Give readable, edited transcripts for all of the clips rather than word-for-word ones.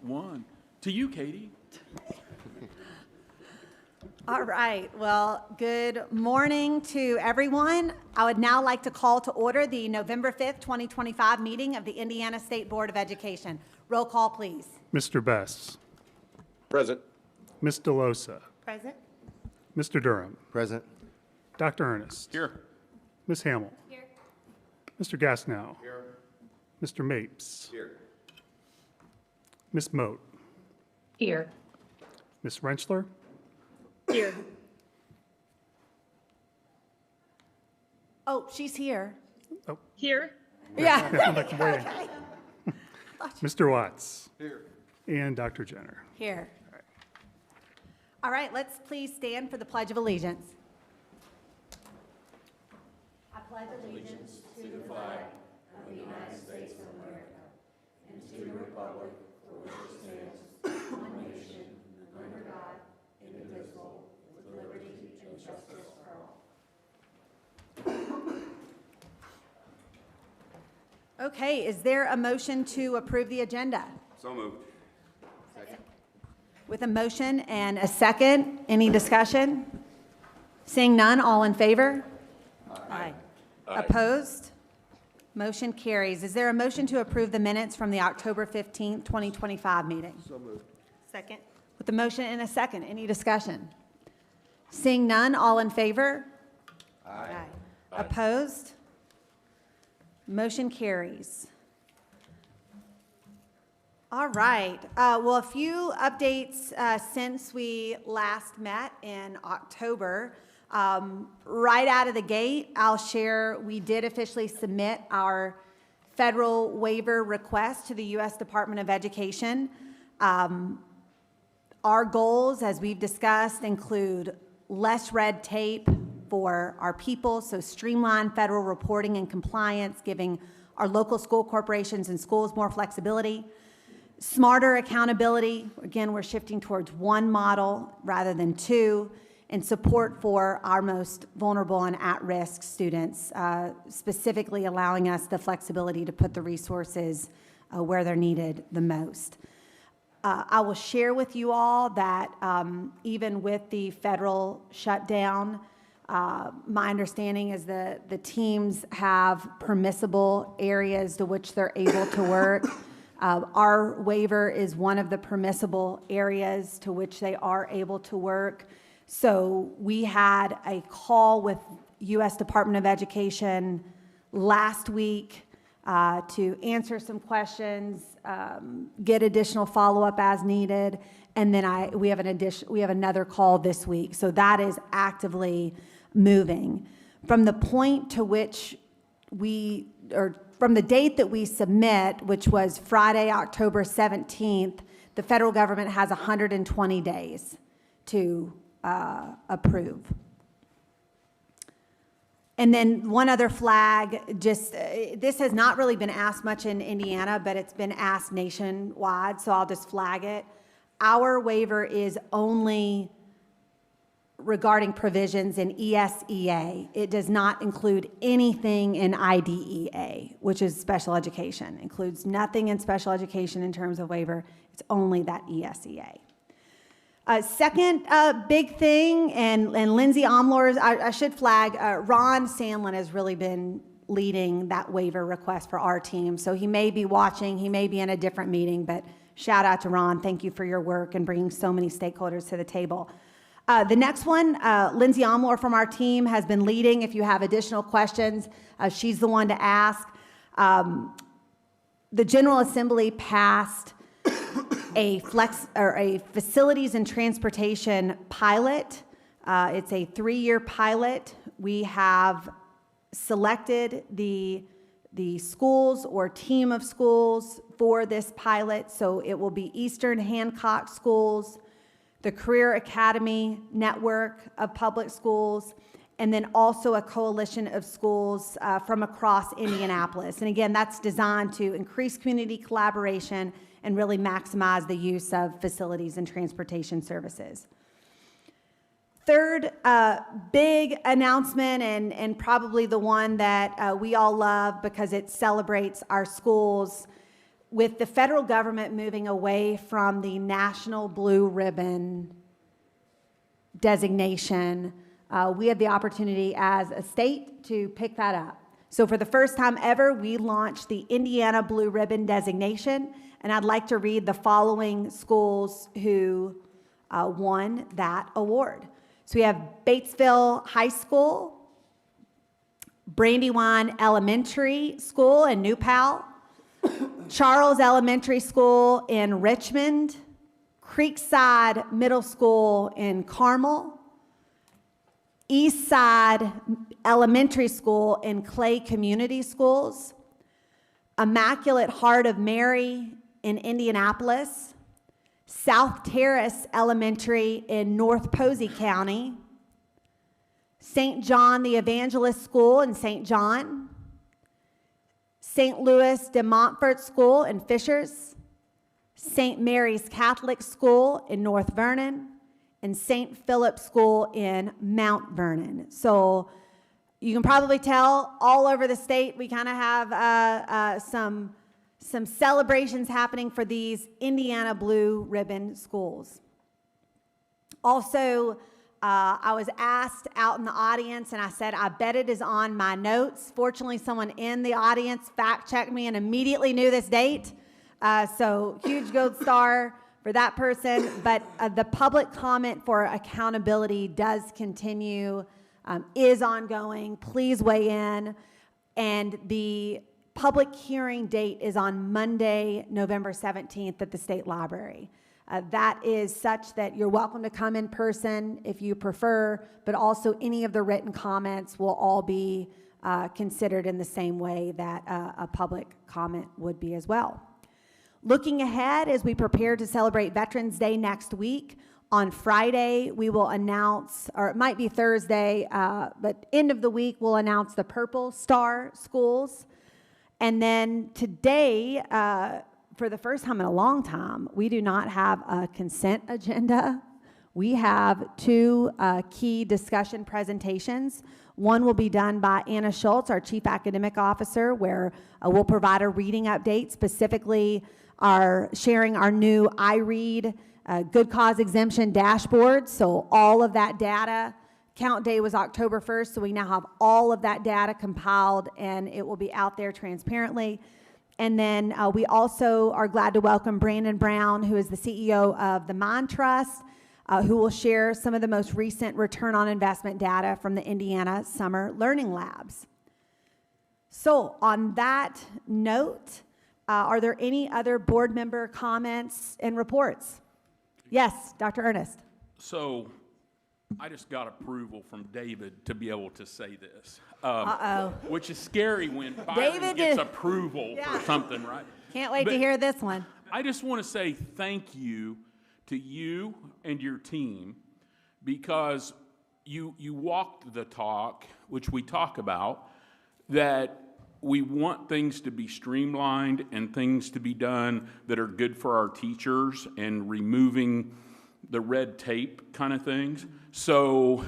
one. To you, Katie. All right. Well, good morning to everyone. I would now like to call to order the November 5th, 2025 meeting of the Indiana State Board of Education. Roll call, please. Mr. Best. Present. Ms. DeLosa. Present. Mr. Durham. Present. Dr. Ernest. Here. Ms. Hamill. Here. Mr. Gassnow. Here. Mr. Mapes. Here. Ms. Moat. Here. Ms. Rentschler. Here. Oh, she's here. Here. Yeah. Like waiting. Mr. Watts. Here. And Dr. Jenner. Here. All right, let's please stand for the Pledge of Allegiance. I pledge allegiance to the flag of the United States of America and to the republic for which it stands, one nation, under God, indivisible, with liberty and justice for all. Okay, is there a motion to approve the agenda? So moved. With a motion and a second, any discussion? Seeing none, all in favor? Aye. Opposed? Motion carries. Is there a motion to approve the minutes from the October 15th, 2025 meeting? So moved. Second. With a motion and a second, any discussion? Seeing none, all in favor? Aye. Opposed? Motion carries. All right. Well, a few updates since we last met in October. Right out of the gate, I'll share we did officially submit our federal waiver request to the U.S. Department of Education. Our goals, as we've discussed, include less red tape for our people, so streamlined federal reporting and compliance, giving our local school corporations and schools more flexibility. Smarter accountability, again, we're shifting towards one model rather than two, and support for our most vulnerable and at-risk students, specifically allowing us the flexibility to put the resources where they're needed the most. I will share with you all that even with the federal shutdown, my understanding is that the teams have permissible areas to which they're able to work. Our waiver is one of the permissible areas to which they are able to work. So we had a call with U.S. Department of Education last week to answer some questions, get additional follow-up as needed, and then we have another call this week. So that is actively moving. From the point to which from the date that we submit, which was Friday, October 17th, the federal government has 120 days to approve. And then one other flag, this has not really been asked much in Indiana, but it's been asked nationwide, so I'll just flag it. Our waiver is only regarding provisions in ESEA. It does not include anything in IDEA, which is special education. It includes nothing in special education in terms of waiver. It's only that ESEA. Second big thing, and Lindsay Omlor, I should flag, Ron Sandlin has really been leading that waiver request for our team. So he may be watching, he may be in a different meeting, but shout out to Ron. Thank you for your work and bringing so many stakeholders to the table. The next one, Lindsay Omlor from our team has been leading. If you have additional questions, she's the one to ask. The General Assembly passed a facilities and transportation pilot. It's a 3-year pilot. We have selected the schools or team of schools for this pilot. So it will be Eastern Hancock Schools, the Career Academy Network of Public Schools, and then also a coalition of schools from across Indianapolis. And again, that's designed to increase community collaboration and really maximize the use of facilities and transportation services. Third big announcement, and probably the one that we all love because it celebrates our schools. with the federal government moving away from the National Blue Ribbon designation, we had the opportunity as a state to pick that up. So for the first time ever, we launched the Indiana Blue Ribbon designation, and I'd like to read the following schools who won that award. So we have Batesville High School, Brandywine Elementary School in New Pal, Charles Elementary School in Richmond, Creekside Middle School in Carmel, Eastside Elementary School in Clay Community Schools, Immaculate Heart of Mary in Indianapolis, South Terrace Elementary in North Posey County, St. John the Evangelist School in St. John, St. Louis de Montfort School in Fishers, St. Mary's Catholic School in North Vernon, and St. Philip School in Mount Vernon. So you can probably tell all over the state we kind of have some celebrations happening for these Indiana Blue Ribbon schools. Also, I was asked out in the audience, and I said, I bet it is on my notes. Fortunately, someone in the audience fact-checked me and immediately knew this date. So huge gold star for that person. But the public comment for accountability does continue, is ongoing. Please weigh in. And the public hearing date is on Monday, November 17th at the State Library. That is such that you're welcome to come in person if you prefer, but also any of the written comments will all be considered in the same way that a public comment would be as well. Looking ahead as we prepare to celebrate Veterans Day next week, on Friday we will announce, or it might be Thursday, but end of the week we'll announce the Purple Star schools. And then today, for the first time in a long time, we do not have a consent agenda. We have two key discussion presentations. One will be done by Anna Schultz, our Chief Academic Officer, where we'll provide a reading update, specifically sharing our new iRead Good Cause Exemption dashboard. So all of that data, count day was October 1st, so we now have all of that data compiled, and it will be out there transparently. And then we also are glad to welcome Brandon Brown, who is the CEO of the Mind Trust, who will share some of the most recent return on investment data from the Indiana Summer Learning Labs. So on that note, are there any other board member comments and reports? Yes, Dr. Ernest. So I just got approval from David to be able to say this. Which is scary when Byron gets approval for something, right? Can't wait to hear this one. I just want to say thank you to you and your team, because you walked the talk, which we talk about, that we want things to be streamlined and things to be done that are good for our teachers and removing the red tape kind of things. So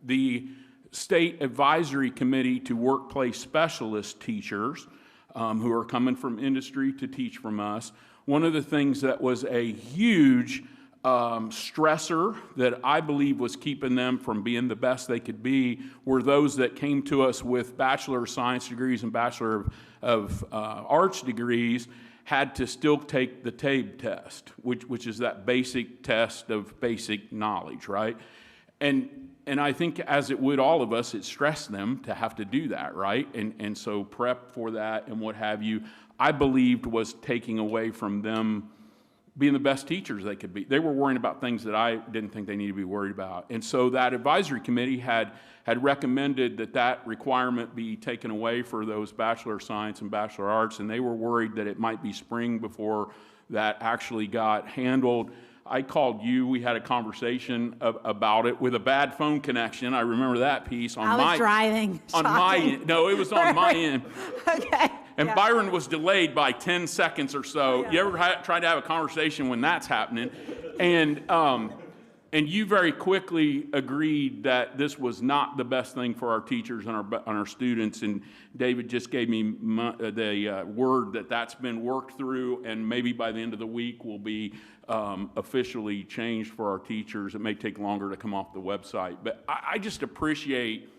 the State Advisory Committee to Workplace Specialist teachers who are coming from industry to teach from us, one of the things that was a huge stressor that I believe was keeping them from being the best they could be were those that came to us with Bachelor of Science degrees and Bachelor of Arts degrees had to still take the TABE test, which is that basic test of basic knowledge, right? And I think, as it would all of us, it stressed them to have to do that, right? And so prep for that and what have you, I believed was taking away from them being the best teachers they could be. They were worrying about things that I didn't think they needed to be worried about. And so that advisory committee had recommended that requirement be taken away for those Bachelor of Science and Bachelor of Arts, and they were worried that it might be spring before that actually got handled. I called you, we had a conversation about it with a bad phone connection. I remember that piece on I was driving. On my end. No, it was on my end. Okay. And yeah. Byron was delayed by 10 seconds or so. Yeah. You ever try to have a conversation when that's happening? And And you very quickly agreed that this was not the best thing for our teachers and our students. And David just gave me the word that that's been worked through, and maybe by the end of the week will be officially changed for our teachers. It may take longer to come off the website. But I just appreciate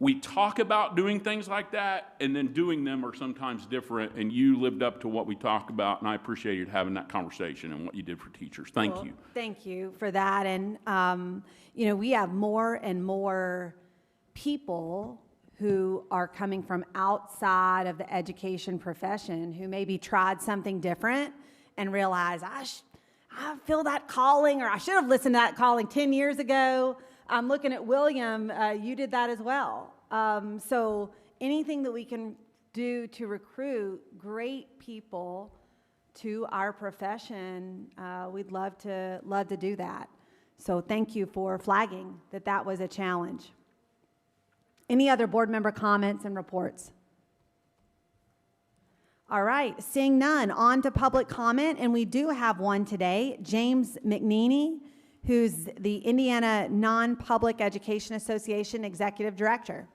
we talk about doing things like that, and then doing them are sometimes different, and you lived up to what we talked about, and I appreciated having that conversation and what you did for teachers. Thank you. Thank you for that. And, you know, we have more and more people who are coming from outside of the education profession who maybe tried something different and realized, I feel that calling, or I should have listened to that calling 10 years ago. I'm looking at William, you did that as well. So anything that we can do to recruit great people to our profession, we'd love to do that. So thank you for flagging that was a challenge. Any other board member comments and reports? All right, seeing none, on to public comment, and we do have one today. James McNeely, who's the Indiana Non-Public Education Association Executive Director.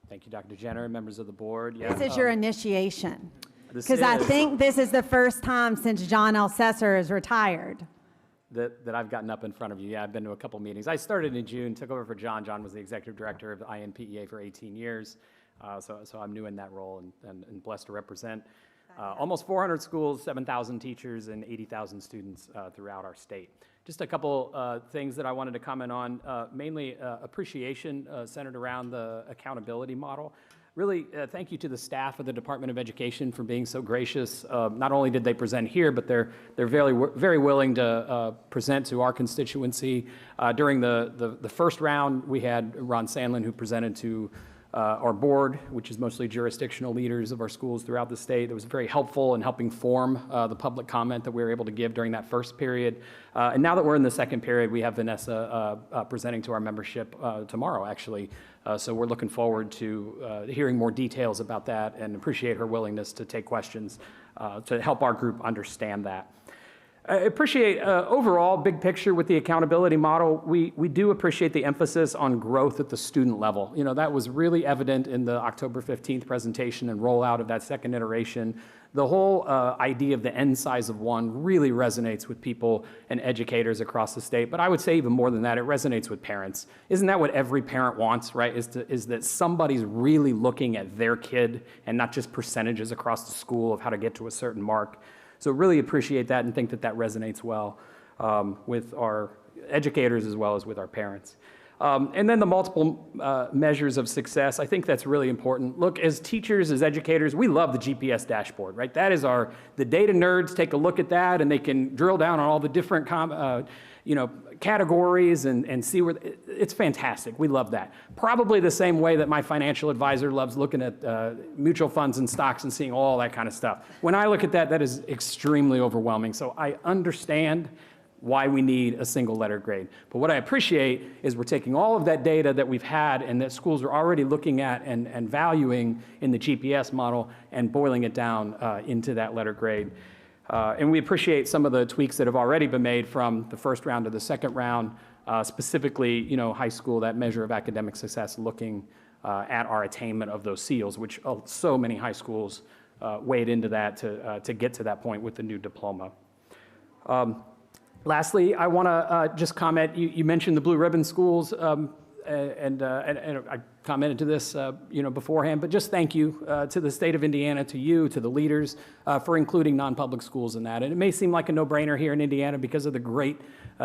Thank you, Dr. Jenner, members of the board. This is your initiation, this because I is- think this is the first time since John L. Sesser is retired. that I've gotten up in front of you. Yeah, I've been to a couple meetings. I started in June, took over for John. John was the executive director of INPEA for 18 years. So I'm new in that role and blessed to represent almost 400 schools, 7,000 teachers, and 80,000 students throughout our state. Just a couple things that I wanted to comment on, mainly appreciation centered around the accountability model. Really, thank you to the staff of the Department of Education for being so gracious. Not only did they present here, but they're very willing to present to our constituency. During the first round, we had Ron Sandlin, who presented to our board, which is mostly jurisdictional leaders of our schools throughout the state. That was very helpful in helping form the public comment that we were able to give during that first period. And now that we're in the second period, we have Vanessa presenting to our membership tomorrow, actually. So we're looking forward to hearing more details about that, and appreciate her willingness to take questions to help our group understand that. I appreciate overall, big picture with the accountability model, we do appreciate the emphasis on growth at the student level. You know, that was really evident in the October 15th presentation and rollout of that second iteration. The whole idea of the N size of one really resonates with people and educators across the state. But I would say even more than that, it resonates with parents. Isn't that what every parent wants, right? Is that somebody's really looking at their kid and not just percentages across the school of how to get to a certain mark. So really appreciate that and think that resonates well with our educators as well as with our parents. And then the multiple measures of success, I think that's really important. Look, as teachers, as educators, we love the GPS dashboard, right? That is the data nerds take a look at that and they can drill down on all the different categories and see where, it's fantastic. We love that. Probably the same way that my financial advisor loves looking at mutual funds and stocks and seeing all that kind of stuff. When I look at that, that is extremely overwhelming. So I understand why we need a single letter grade. But what I appreciate is we're taking all of that data that we've had and that schools are already looking at and valuing in the GPS model and boiling it down into that letter grade. And we appreciate some of the tweaks that have already been made from the first round to the second round, specifically, high school, that measure of academic success, looking at our attainment of those seals, which so many high schools weighed into that to get to that point with the new diploma. Lastly, I want to just comment, you mentioned the blue ribbon schools, and I commented to this beforehand, but just thank you to the state of Indiana, to you, to the leaders for including non-public schools in that. And it may seem like a no-brainer here in Indiana because of the great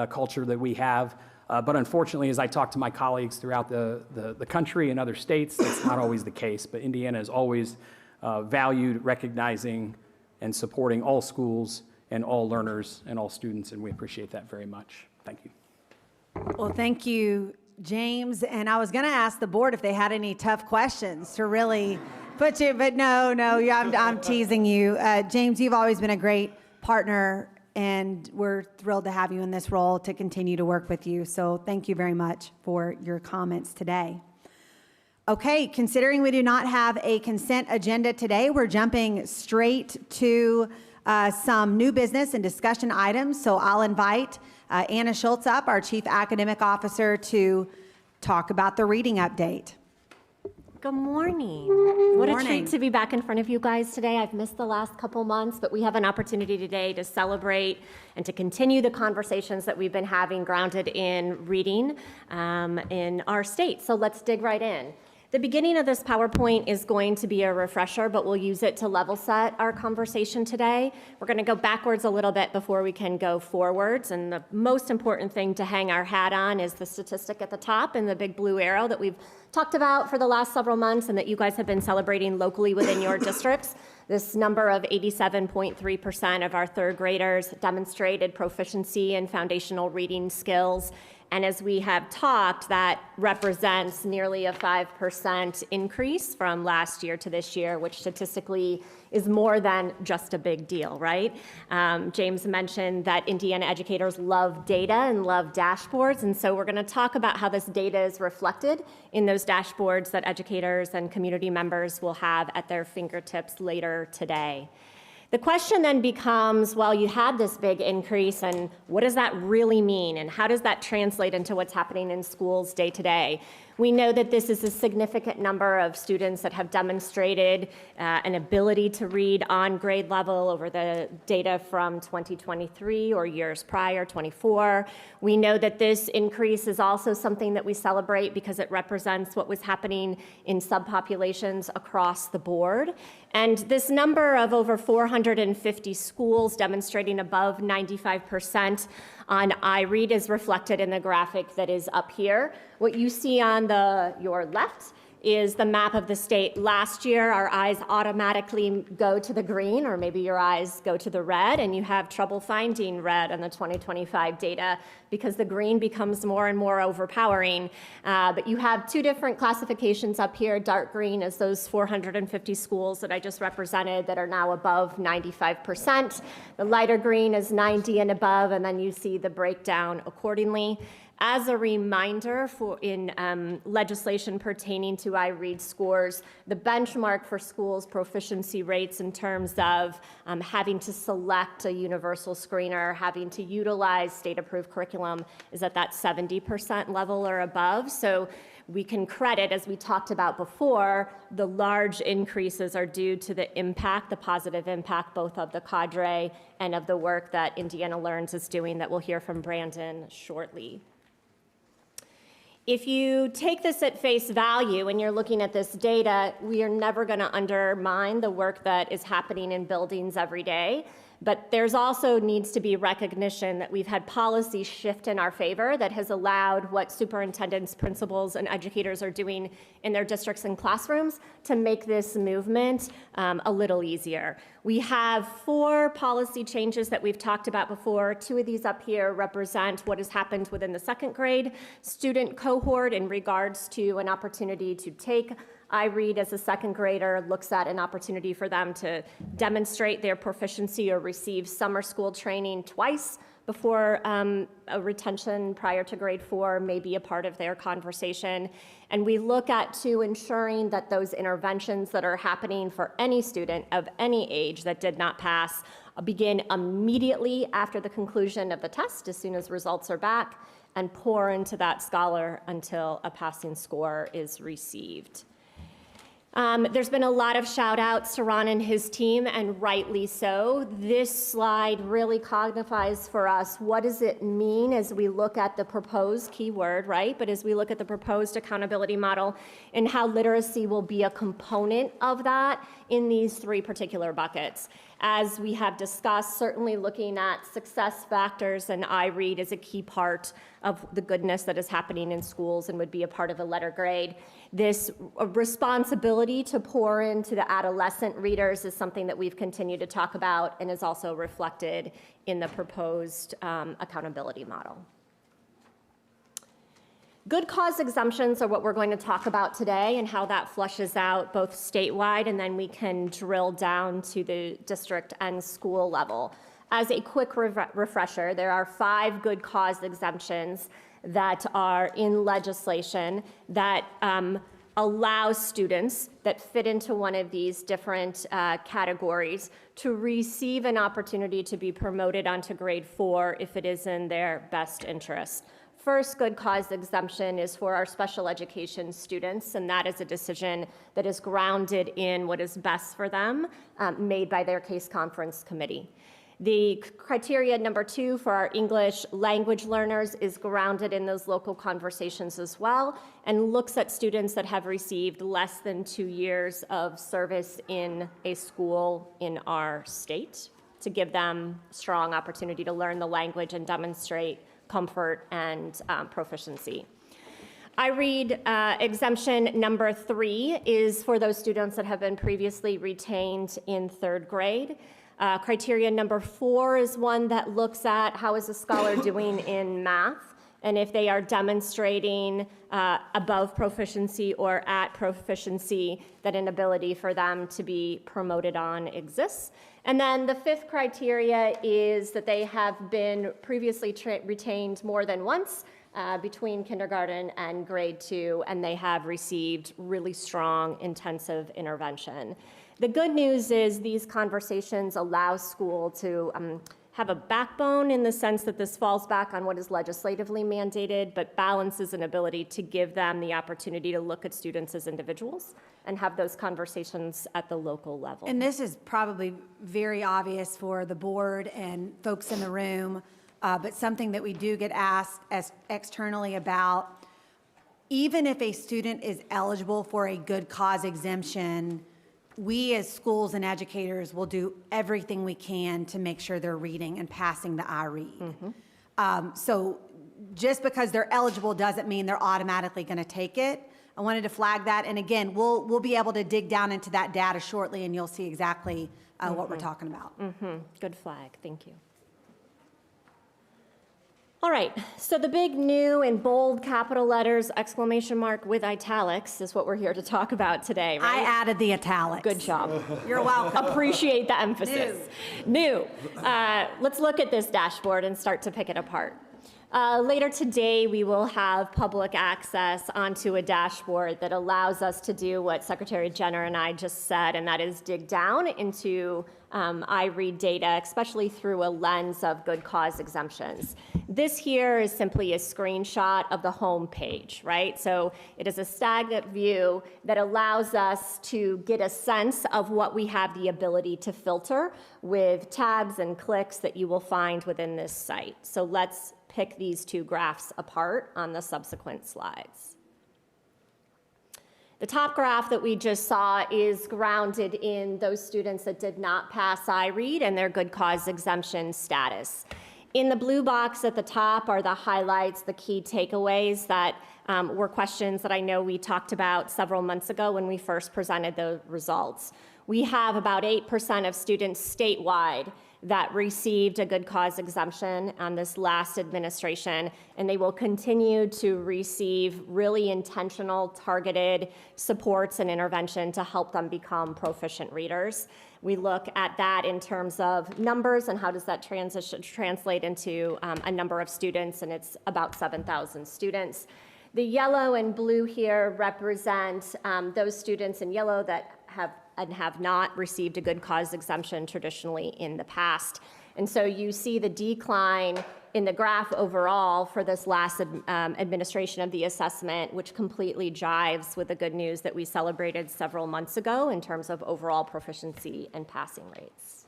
culture that we have, but unfortunately, as I talk to my colleagues throughout the country and other states, that's not always the case. But Indiana is always valued, recognizing, and supporting all schools and all learners and all students, and we appreciate that very much. Thank you. Well, thank you, James. And I was going to ask the board if they had any tough questions to really put you, but no, I'm teasing you. James, you've always been a great partner, and we're thrilled to have you in this role to continue to work with you. So thank you very much for your comments today. Okay, considering we do not have a consent agenda today, we're jumping straight to some new business and discussion items. So I'll invite Anna Schultz up, our Chief Academic Officer, to talk about the reading update. Good morning. What a Morning. treat to be back in front of you guys today. I've missed the last couple months, but we have an opportunity today to celebrate and to continue the conversations that we've been having grounded in reading in our state. So let's dig right in. The beginning of this PowerPoint is going to be a refresher, but we'll use it to level set our conversation today. We're going to go backwards a little bit before we can go forwards, and the most important thing to hang our hat on is the statistic at the top and the big blue arrow that we've talked about for the last several months and that you guys have been celebrating locally within your districts. This number of 87.3% of our third graders demonstrated proficiency in foundational reading skills. And as we have talked, that represents nearly a 5% increase from last year to this year, which statistically is more than just a big deal, right? James mentioned that Indiana educators love data and love dashboards, and so we're going to talk about how this data is reflected in those dashboards that educators and community members will have at their fingertips later today. The question then becomes, well, you had this big increase, and what does that really mean? And how does that translate into what's happening in schools day to day? We know that this is a significant number of students that have demonstrated an ability to read on grade level over the data from 2023 or years prior, 24. We know that this increase is also something that we celebrate because it represents what was happening in subpopulations across the board. And this number of over 450 schools demonstrating above 95% on iRead is reflected in the graphic that is up here. What you see on your left is the map of the state. Last year, our eyes automatically go to the green, or maybe your eyes go to the red, and you have trouble finding red on the 2025 data because the green becomes more and more overpowering. But you have two different classifications up here. Dark green is those 450 schools that I just represented that are now above 95%. The lighter green is 90 and above, and then you see the breakdown accordingly. As a reminder, in legislation pertaining to iRead scores, the benchmark for schools' proficiency rates in terms of having to select a universal screener, having to utilize state-approved curriculum, is at that 70% level or above. So we can credit, as we talked about before, the large increases are due to the impact, the positive impact, both of the cadre and of the work that Indiana Learns is doing that we'll hear from Brandon shortly. If you take this at face value and you're looking at this data, we are never going to undermine the work that is happening in buildings every day. But there's also needs to be recognition that we've had policy shift in our favor that has allowed what superintendents, principals, and educators are doing in their districts and classrooms to make this movement a little easier. We have 4 policy changes that we've talked about before. 2 of these up here represent what has happened within the second grade student cohort in regards to an opportunity to take iRead as a second grader, looks at an opportunity for them to demonstrate their proficiency or receive summer school training twice before a retention prior to grade 4 may be a part of their conversation. And we look at to ensuring that those interventions that are happening for any student of any age that did not pass begin immediately after the conclusion of the test, as soon as results are back, and pour into that scholar until a passing score is received. There's been a lot of shout outs to Ron and his team, and rightly so. This slide really cognifies for us what does it mean as we look at the proposed keyword, right? But as we look at the proposed accountability model and how literacy will be a component of that in these 3 particular buckets. As we have discussed, certainly looking at success factors and iRead is a key part of the goodness that is happening in schools and would be a part of a letter grade. This responsibility to pour into the adolescent readers is something that we've continued to talk about and is also reflected in the proposed accountability model. Good cause exemptions are what we're going to talk about today and how that flushes out both statewide, and then we can drill down to the district and school level. As a quick refresher, there are 5 good cause exemptions that are in legislation that allows students that fit into one of these different categories to receive an opportunity to be promoted onto grade 4 if it is in their best interest. First good cause exemption is for our special education students, and that is a decision that is grounded in what is best for them, made by their case conference committee. The criteria number 2 for our English language learners is grounded in those local conversations as well, and looks at students that have received less than 2 years of service in a school in our state to give them strong opportunity to learn the language and demonstrate comfort and proficiency. I read exemption number 3 is for those students that have been previously retained in 3rd grade. Criteria number 4 is one that looks at how is a scholar doing in math, and if they are demonstrating above proficiency or at proficiency, that an ability for them to be promoted on exists. And then the 5th criteria is that they have been previously retained more than once between kindergarten and grade 2, and they have received really strong intensive intervention. The good news is these conversations allow school to have a backbone in the sense that this falls back on what is legislatively mandated, but balances an ability to give them the opportunity to look at students as individuals and have those conversations at the local level. And this is probably very obvious for the board and folks in the room, but something that we do get asked as externally about. Even if a student is eligible for a good cause exemption, we as schools and educators will do everything we can to make sure they're reading and passing the iRead. So just because they're eligible doesn't mean they're automatically going to take it. I wanted to flag that, and again, we'll be able to dig down into that data shortly, and you'll see exactly what we're talking about. Good flag, thank you. All right, so the big new in bold capital letters, exclamation mark with italics is what we're here to talk about today, I right? added the italics. Good job. You're welcome. Appreciate the emphasis. New. Let's look at this dashboard and start to pick it apart. Later today, we will have public access onto a dashboard that allows us to do what Secretary Jenner and I just said, and that is dig down into iRead data, especially through a lens of good cause exemptions. This here is simply a screenshot of the home page, right? So it is a stagnant view that allows us to get a sense of what we have the ability to filter with tabs and clicks that you will find within this site. So let's pick these 2 graphs apart on the subsequent slides. The top graph that we just saw is grounded in those students that did not pass iRead and their good cause exemption status. In the blue box at the top are the highlights, the key takeaways that were questions that I know we talked about several months ago when we first presented the results. We have about 8% of students statewide that received a good cause exemption on this last administration, and they will continue to receive really intentional, targeted supports and intervention to help them become proficient readers. We look at that in terms of numbers and how does that translate into a number of students, and it's about 7,000 students. The yellow and blue here represent those students in yellow that have not received a good cause exemption traditionally in the past. And so you see the decline in the graph overall for this last administration of the assessment, which completely jives with the good news that we celebrated several months ago in terms of overall proficiency and passing rates.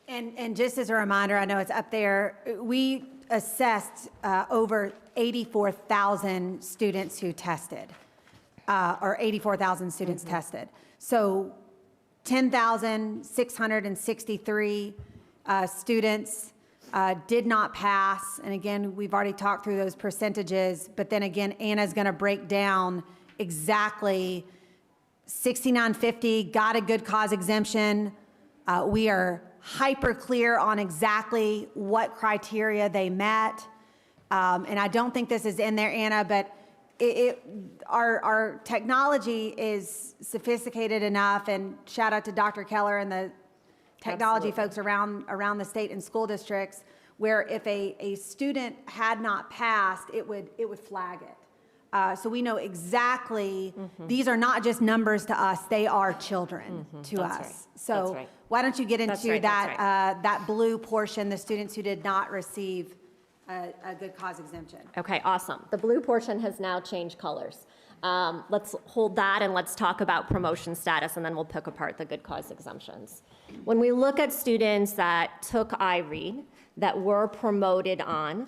And just as a reminder, I know it's up there, we assessed over 84,000 students who tested, or 84,000 students tested. So 10,663 students did not pass. And again, we've already talked through those percentages, but then again, Anna's gonna break down exactly 6,950 got a good cause exemption. We are hyper clear on exactly what criteria they met. And I don't think this is in there, Anna, but our technology is sophisticated enough, and shout out to Dr. Keller and the technology folks around the state and school districts, where if a student had not passed, it would flag it. So we know exactly, these are not just numbers to us, they are children to That's us. right. That's So right. why don't you get That's into right, that's that blue portion, the students who did not receive a good cause exemption? Okay, awesome. The blue portion has now changed colors. Let's hold that and let's talk about promotion status, and then we'll pick apart the good cause exemptions. When we look at students that took iRead, that were promoted on,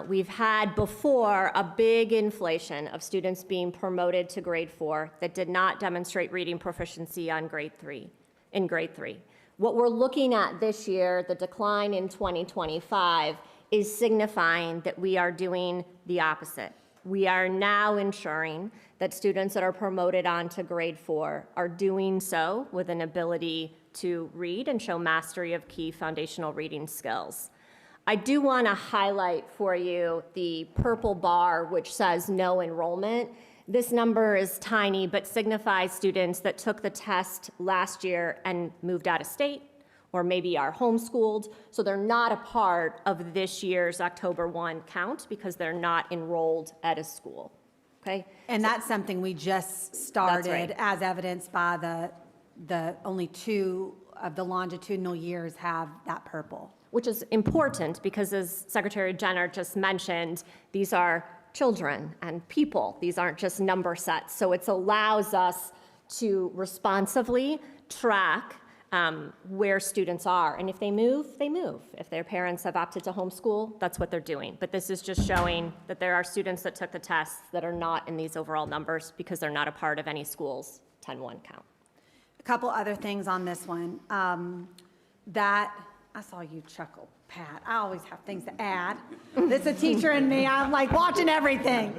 we've had before a big inflation of students being promoted to grade 4 that did not demonstrate reading proficiency on grade 3, in grade 3. What we're looking at this year, the decline in 2025, is signifying that we are doing the opposite. We are now ensuring that students that are promoted on to grade 4 are doing so with an ability to read and show mastery of key foundational reading skills. I do want to highlight for you the purple bar which says no enrollment. This number is tiny but signifies students that took the test last year and moved out of state or maybe are homeschooled, so they're not a part of this year's October 1 count because they're not enrolled at a school, okay? And that's something we just started, right. as evidenced by the only 2 of the longitudinal years have that purple. Which is important because, as Secretary Jenner just mentioned, these are children and people. These aren't just number sets. So it allows us to responsively track where students are. And if they move, they move. If their parents have opted to homeschool, that's what they're doing. But this is just showing that there are students that took the tests that are not in these overall numbers because they're not a part of any school's 10-1 count. A couple other things on this one. I saw you chuckle, Pat. I always have things to add. This is a teacher in me. I'm like watching everything.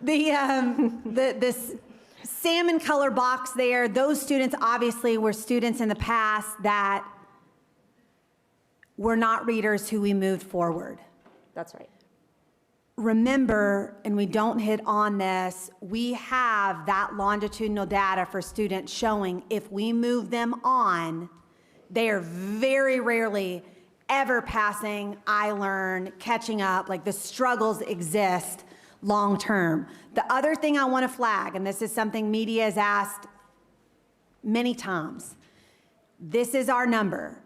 This salmon color box there, those students obviously were students in the past that were not readers who we moved forward. That's right. Remember, and we don't hit on this, we have that longitudinal data for students showing if we move them on, they are very rarely ever passing, catching up, like the struggles exist long-term. The other thing I want to flag, and this is something media has asked many times, this is our number.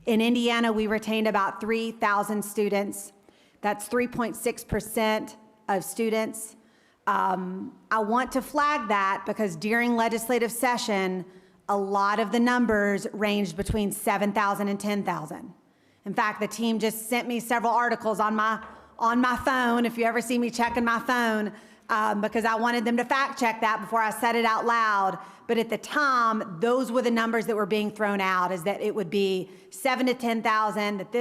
In Indiana, we retained about 3,000 students. That's 3.6% of students. I want to flag that because during legislative session, a lot of the numbers ranged between 7,000 and 10,000. In fact, the team just sent me several articles on my phone, if you ever see me checking my phone, because I wanted them to fact check that before I said it out loud. But at the time, those were the numbers that were being thrown out, is that it would be 7,000 to 10,000, that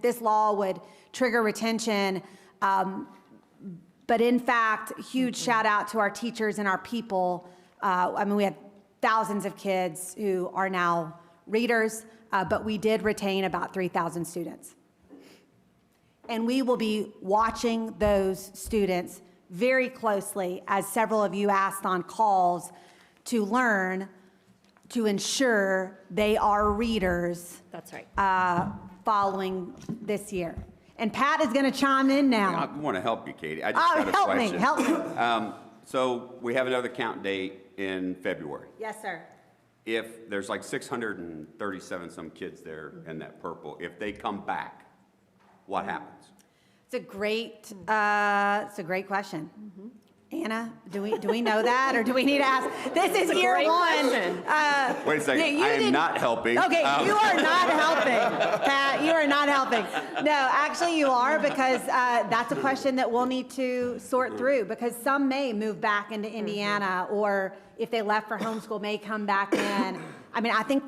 this law would trigger retention. But in fact, huge shout out to our teachers and our people. We had thousands of kids who are now readers, but we did retain about 3,000 students. And we will be watching those students very closely, as several of you asked on calls, to learn, to ensure they are readers. That's right. Following this year. And Pat is going to chime in now. I want to help you, Katie. I just got a question. Help me. So we have another count date in February. Yes, sir. If there's like 637 some kids there in that purple, if they come back, what happens? It's a great question. Anna, do we know that, or do we need to ask? This is year great one. question. Wait a second, you I am didn't- not helping. Okay, you are not helping, Pat. You are not helping. No, actually, you are, because that's a question that we'll need to sort through, because some may move back into Indiana, or if they left for homeschool, may come back in. I think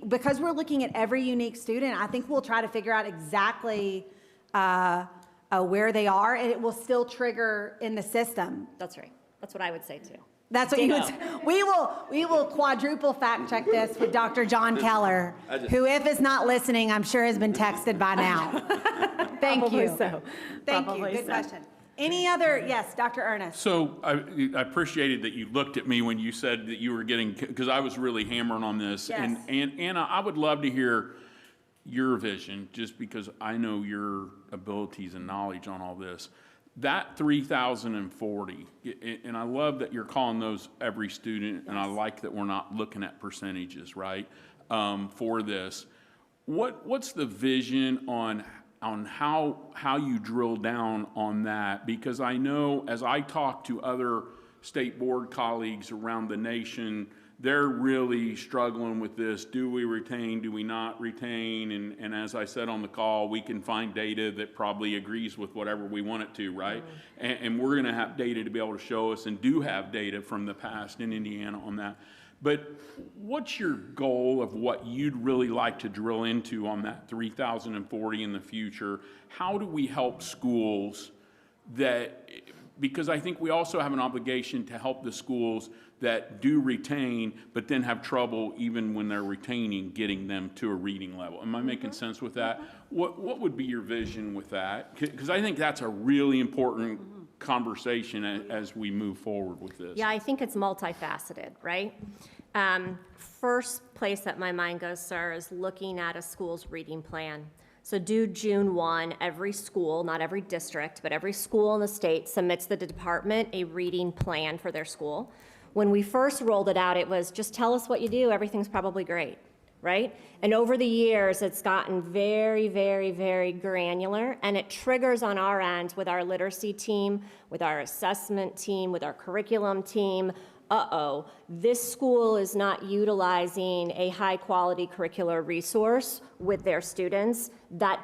because we're looking at every unique student, I think we'll try to figure out exactly where they are, and it will still trigger in the system. That's right. That's what I would say too. That's what you would say. We will quadruple fact check this with Dr. John Keller, who, if is not listening, I'm sure has been texted by now. Thank Probably you. so. Thank you. Probably Good so. question. Any other? Yes, Dr. Ernest. So I appreciated that you looked at me when you said that you were getting, because I was really hammering on this. Yes. And Anna, I would love to hear your vision, just because I know your abilities and knowledge on all this. that 3,040, and I love that you're calling those every student, and I like that we're not looking at percentages, right, for this. What's the vision on how you drill down on that? Because I know as I talk to other state board colleagues around the nation, they're really struggling with this. Do we retain? Do we not retain? And as I said on the call, we can find data that probably agrees with whatever we want it to, right? And we're going to have data to be able to show us, and do have data from the past in Indiana on that. But what's your goal of what you'd really like to drill into on that 3,040 in the future? How do we help schools that, because I think we also have an obligation to help the schools that do retain, but then have trouble even when they're retaining, getting them to a reading level. Am I making sense with that? What would be your vision with that? Because I think that's a really important conversation as we move forward with this. Yeah, I think it's multifaceted, right? First place that my mind goes, sir, is looking at a school's reading plan. So due June 1, every school, not every district, but every school in the state submits the department a reading plan for their school. When we first rolled it out, it was just tell us what you do, everything's probably great, right? And over the years, it's gotten very, very, very granular, and it triggers on our end with our literacy team, with our assessment team, with our curriculum team. This school is not utilizing a high-quality curricular resource with their students. That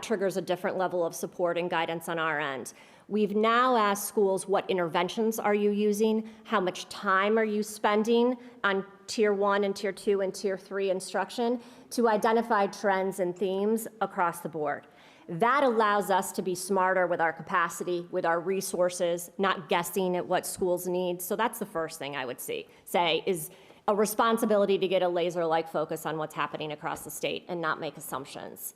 triggers a different level of support and guidance on our end. We've now asked schools, what interventions are you using? How much time are you spending on Tier 1 and Tier 2 and Tier 3 instruction to identify trends and themes across the board? That allows us to be smarter with our capacity, with our resources, not guessing at what schools need. So that's the first thing I would say is a responsibility to get a laser-like focus on what's happening across the state and not make assumptions.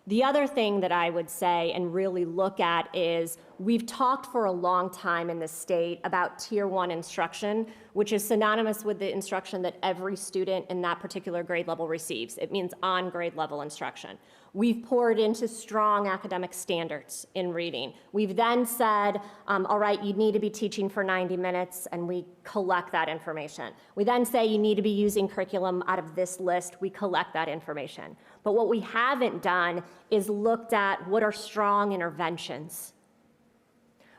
The other thing that I would say and really look at is we've talked for a long time in the state about Tier 1 instruction, which is synonymous with the instruction that every student in that particular grade level receives. It means on grade level instruction. We've poured into strong academic standards in reading. We've then said, all right, you need to be teaching for 90 minutes, and we collect that information. We then say you need to be using curriculum out of this list. We collect that information. But what we haven't done is looked at what are strong interventions.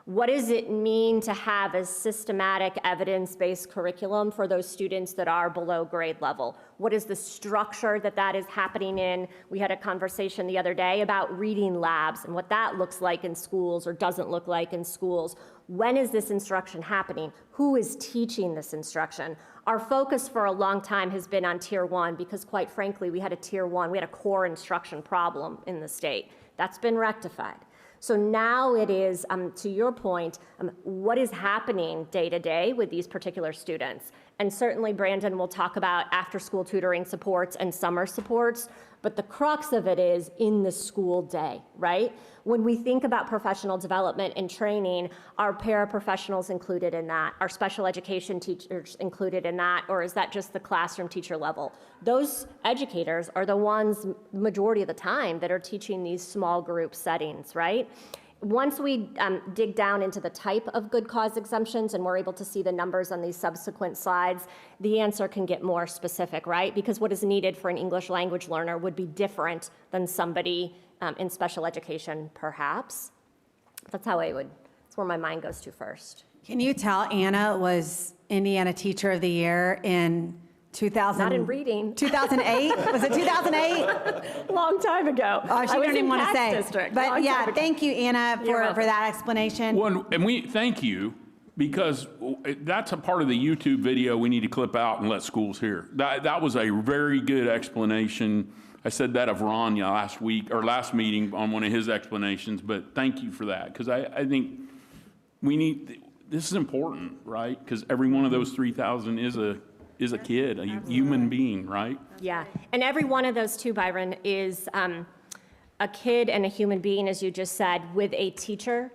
What does it mean to have a systematic evidence-based curriculum for those students that are below grade level? What is the structure that is happening in? We had a conversation the other day about reading labs and what that looks like in schools or doesn't look like in schools. When is this instruction happening? Who is teaching this instruction? Our focus for a long time has been on Tier 1 because, quite frankly, we had a Tier 1, we had a core instruction problem in the state. That's been rectified. So now it is, to your point, what is happening day to day with these particular students? And certainly Brandon will talk about after-school tutoring supports and summer supports, but the crux of it is in the school day, right? When we think about professional development and training, are paraprofessionals included in that? Are special education teachers included in that? Or is that just the classroom teacher level? Those educators are the ones, majority of the time, that are teaching these small group settings, right? Once we dig down into the type of good cause exemptions and we're able to see the numbers on these subsequent slides, the answer can get more specific, right? Because what is needed for an English language learner would be different than somebody in special education, perhaps. That's where my mind goes to first. Can you tell Anna was Indiana Teacher of the Year in 2000? Not in reading. 2008? Was it 2008? Long time ago. Oh, she didn't even want to say. District. But yeah, thank you, Anna, for that explanation. Well, and we thank you, because that's a part of the YouTube video we need to clip out and let schools hear. That was a very good explanation. I said that of Rania last meeting on one of his explanations, but thank you for that, because I think this is important, right? Because every one of those 3,000 is a kid, a human being, right? Yeah, and every one of those too, Byron, is a kid and a human being, as you just said, with a teacher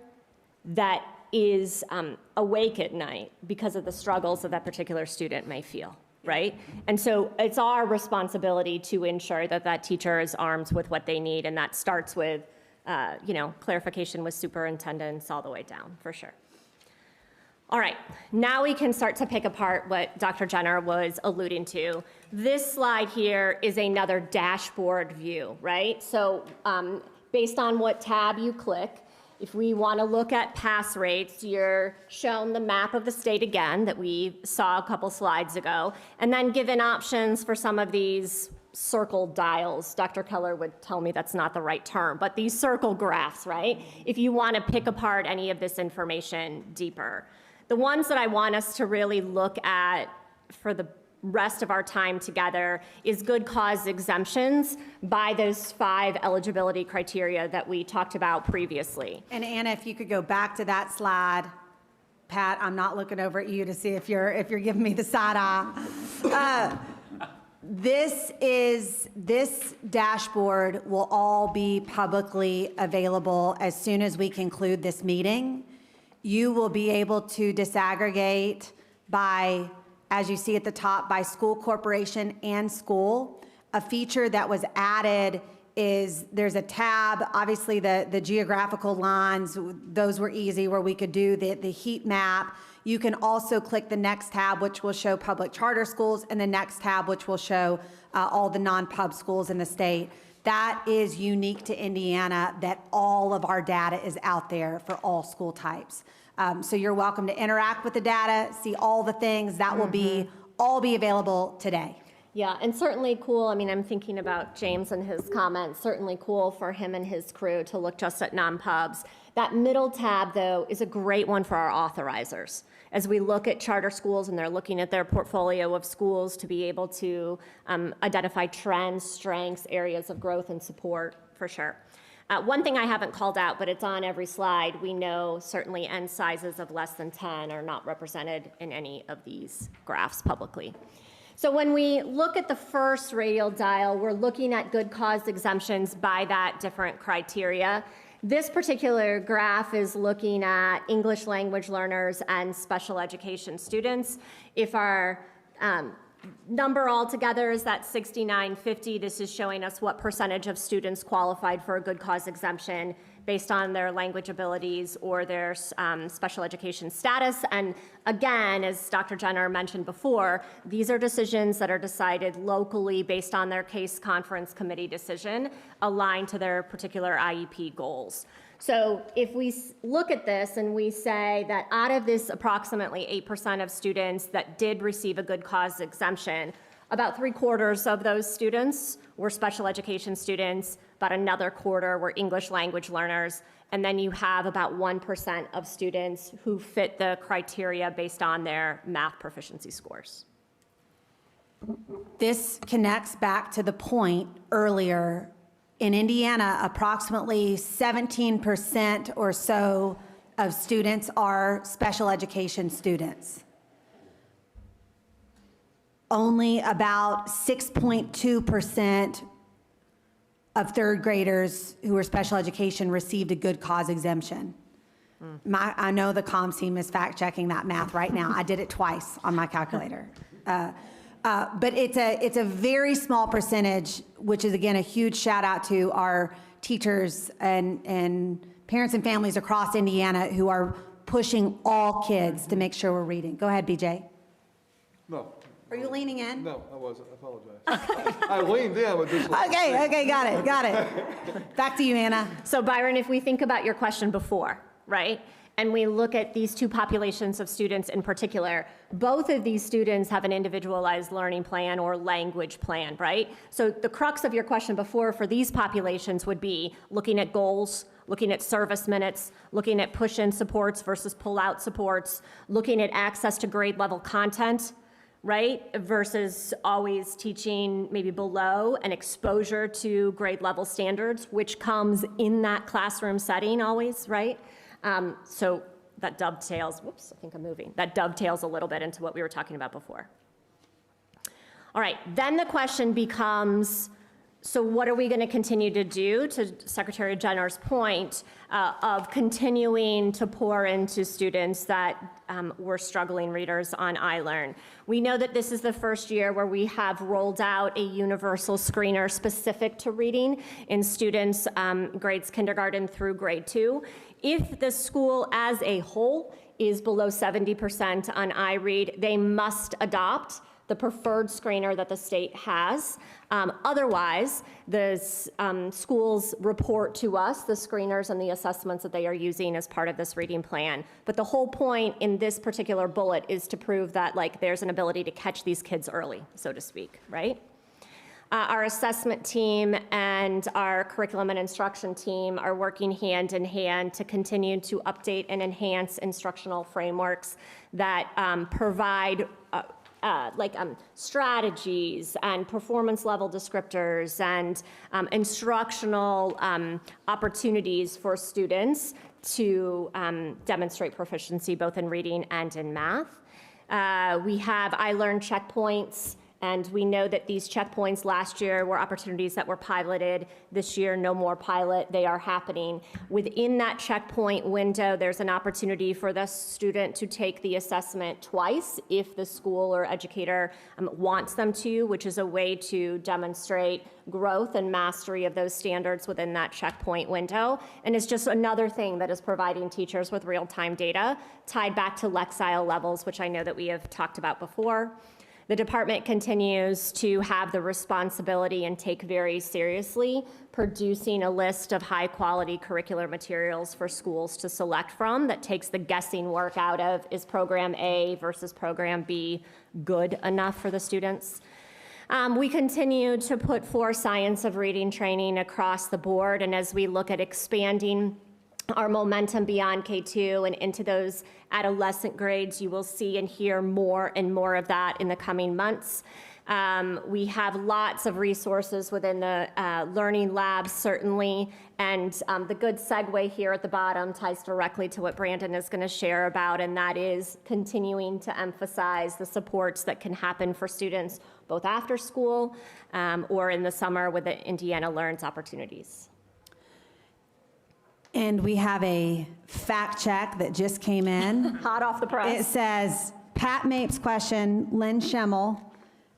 that is awake at night because of the struggles that particular student may feel, right? And so it's our responsibility to ensure that teacher is armed with what they need, and that starts with clarification with superintendents all the way down, for sure. All right, now we can start to pick apart what Dr. Jenner was alluding to. This slide here is another dashboard view, right? So based on what tab you click, if we want to look at pass rates, you're shown the map of the state again that we saw a couple slides ago, and then given options for some of these circle dials. Dr. Keller would tell me that's not the right term, but these circle graphs, right? If you want to pick apart any of this information deeper. The ones that I want us to really look at for the rest of our time together is good cause exemptions by those 5 eligibility criteria that we talked about previously. And Anna, if you could go back to that slide. Pat, I'm not looking over at you to see if you're giving me the side eye. This dashboard will all be publicly available as soon as we conclude this meeting. You will be able to disaggregate by, as you see at the top, by school corporation and school. A feature that was added is there's a tab, obviously the geographical lines, those were easy where we could do the heat map. You can also click the next tab, which will show public charter schools, and the next tab, which will show all the non-pub schools in the state. That is unique to Indiana, that all of our data is out there for all school types. So you're welcome to interact with the data, see all the things. That will all be available today. Yeah, and certainly cool, I mean, I'm thinking about James and his comments, certainly cool for him and his crew to look just at non-pubs. That middle tab, though, is a great one for our authorizers. As we look at charter schools and they're looking at their portfolio of schools to be able to identify trends, strengths, areas of growth and support, for sure. One thing I haven't called out, but it's on every slide, we know certainly N sizes of less than 10 are not represented in any of these graphs publicly. So when we look at the first radial dial, we're looking at good cause exemptions by that different criteria. This particular graph is looking at English language learners and special education students. If our number altogether is that 6950, this is showing us what percentage of students qualified for a good cause exemption based on their language abilities or their special education status. And again, as Dr. Jenner mentioned before, these are decisions that are decided locally based on their case conference committee decision aligned to their particular IEP goals. So if we look at this and we say that out of this approximately 8% of students that did receive a good cause exemption, about 3/4 of those students were special education students, about another quarter were English language learners, and then you have about 1% of students who fit the criteria based on their math proficiency scores. This connects back to the point earlier. In Indiana, approximately 17% or so of students are special education students. Only about 6.2% of third graders who are special education received a good cause exemption. I know the comms team is fact checking that math right now. I did it twice on my calculator. But it's a very small percentage, which is again a huge shout out to our teachers and parents and families across Indiana who are pushing all kids to make sure we're reading. Go ahead, BJ. No. Are you leaning in? No, I wasn't. I apologize. I leaned in, but just. Okay, got it. Back to you, Anna. So Byron, if we think about your question before, right? And we look at these two populations of students in particular, both of these students have an individualized learning plan or language plan, right? So the crux of your question before for these populations would be looking at goals, looking at service minutes, looking at push-in supports versus pull-out supports, looking at access to grade level content, right? Versus always teaching maybe below and exposure to grade level standards, which comes in that classroom setting always, right? So that dovetails, whoops, I think I'm moving. That dovetails a little bit into what we were talking about before. All right, then the question becomes, So what are we going to continue to do, to Secretary Jenner's point, of continuing to pour into students that were struggling readers on iLearn? We know that this is the first year where we have rolled out a universal screener specific to reading in students grades kindergarten through grade 2. If the school as a whole is below 70% on iRead, they must adopt the preferred screener that the state has. Otherwise, the schools report to us the screeners and the assessments that they are using as part of this reading plan. But the whole point in this particular bullet is to prove that there's an ability to catch these kids early, so to speak, right? Our assessment team and our curriculum and instruction team are working hand in hand to continue to update and enhance instructional frameworks that provide strategies and performance level descriptors and instructional opportunities for students to demonstrate proficiency both in reading and in math. We have iLearn checkpoints, and we know that these checkpoints last year were opportunities that were piloted. This year, no more pilot. They are happening. Within that checkpoint window, there's an opportunity for the student to take the assessment twice if the school or educator wants them to, which is a way to demonstrate growth and mastery of those standards within that checkpoint window. And it's just another thing that is providing teachers with real-time data tied back to Lexile levels, which I know that we have talked about before. The department continues to have the responsibility and take very seriously producing a list of high-quality curricular materials for schools to select from that takes the guessing work out of, is program A versus program B good enough for the students? We continue to put forth science of reading training across the board, and as we look at expanding our momentum beyond K2 and into those adolescent grades, you will see and hear more and more of that in the coming months. We have lots of resources within the learning labs, certainly, and the good segue here at the bottom ties directly to what Brandon is going to share about, and that is continuing to emphasize the supports that can happen for students both after school or in the summer with the Indiana Learns opportunities. And we have a fact check that just came in. Hot off the press. It says, Pat Mapes' question, Lynn Schemmel,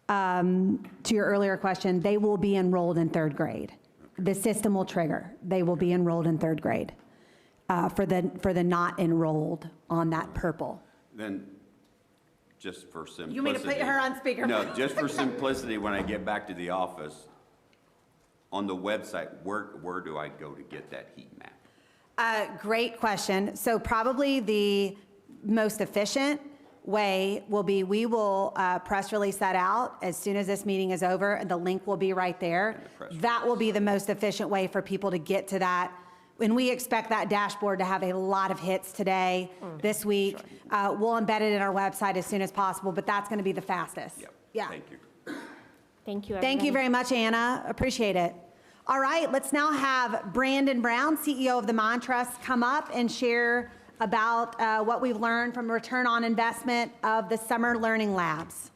to your earlier question, they will be enrolled in third grade. The system will trigger. They will be enrolled in third grade for the not enrolled on that purple. Then, just for simplicity. You mean to put her on speaker? No, just for simplicity, when I get back to the office, on the website, where do I go to get that heat map? Great question. So probably the most efficient way will be, we will press release that out as soon as this meeting is over, and the link will be right there. That will be the most efficient way for people to get to that. And we expect that dashboard to have a lot of hits today, this week. We'll embed it in our website as soon as possible, but that's going to be the fastest. Yep. Yeah. Thank you. Thank you, everybody. Thank you very much, Anna. Appreciate it. All right, let's now have Brandon Brown, CEO of the Montrust, come up and share about what we've learned from return on investment of the summer learning labs.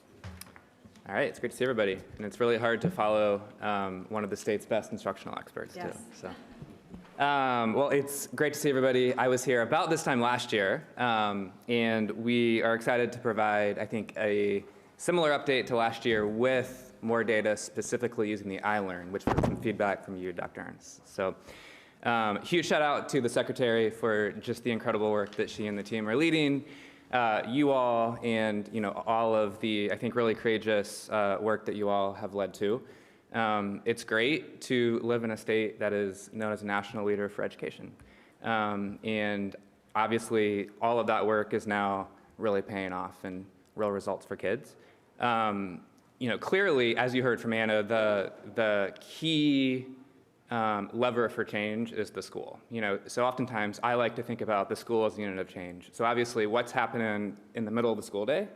All right, it's great to see everybody. And it's really hard to follow one of the state's best instructional experts, Yes. too. So, well, it's great to see everybody. I was here about this time last year, and we are excited to provide, I think, a similar update to last year with more data specifically using the iLearn, which was some feedback from you, Dr. Ernst. So huge shout out to the secretary for just the incredible work that she and the team are leading. You all and all of the, I think, really courageous work that you all have led to. It's great to live in a state that is known as a national leader for education. And obviously, all of that work is now really paying off and real results for kids. Clearly, as you heard from Anna, the key lever for change is the school. So oftentimes I like to think about the school as the unit of change. So obviously, what's happening in the middle of the school day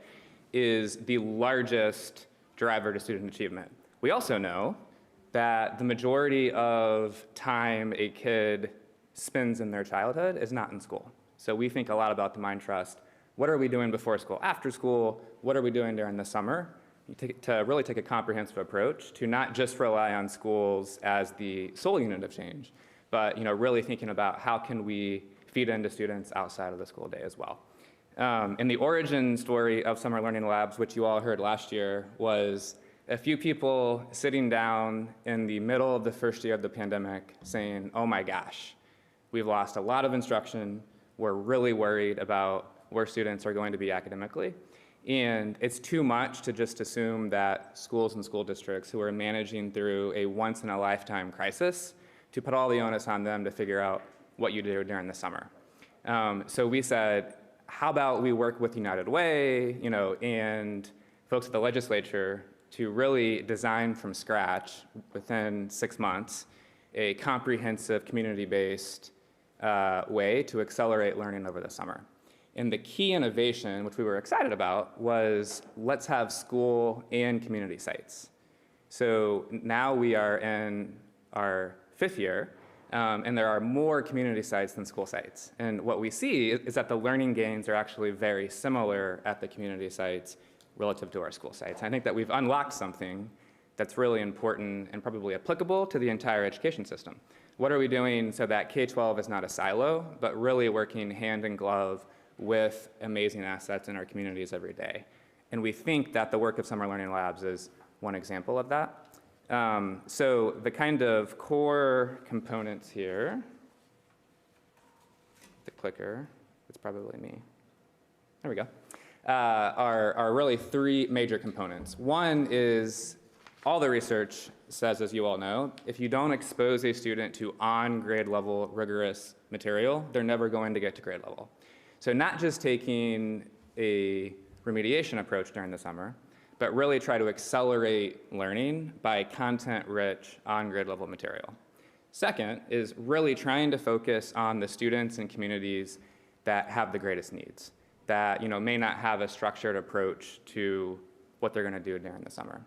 is the largest driver to student achievement. We also know that the majority of time a kid spends in their childhood is not in school. So we think a lot about the Mind Trust. What are we doing before school, after school? What are we doing during the summer? to really take a comprehensive approach to not just rely on schools as the sole unit of change, but really thinking about how can we feed into students outside of the school day as well. And the origin story of Summer Learning Labs, which you all heard last year, was a few people sitting down in the middle of the first year of the pandemic saying, oh my gosh, we've lost a lot of instruction. We're really worried about where students are going to be academically. And it's too much to just assume that schools and school districts who are managing through a once-in-a-lifetime crisis to put all the onus on them to figure out what you do during the summer. So we said, how about we work with United Way, and folks at the legislature to really design from scratch within 6 months a comprehensive community-based way to accelerate learning over the summer. And the key innovation, which we were excited about, was let's have school and community sites. So now we are in our 5th year, and there are more community sites than school sites. And what we see is that the learning gains are actually very similar at the community sites relative to our school sites. I think that we've unlocked something that's really important and probably applicable to the entire education system. What are we doing so that K-12 is not a silo, but really working hand in glove with amazing assets in our communities every day? And we think that the work of Summer Learning Labs is one example of that. So the kind of core components here, the clicker, it's probably me. There we go. Are really 3 major components. One is all the research says, as you all know, if you don't expose a student to on-grade level rigorous material, they're never going to get to grade level. So not just taking a remediation approach during the summer, but really try to accelerate learning by content-rich on-grade level material. Second is really trying to focus on the students and communities that have the greatest needs, that may not have a structured approach to what they're going to do during the summer.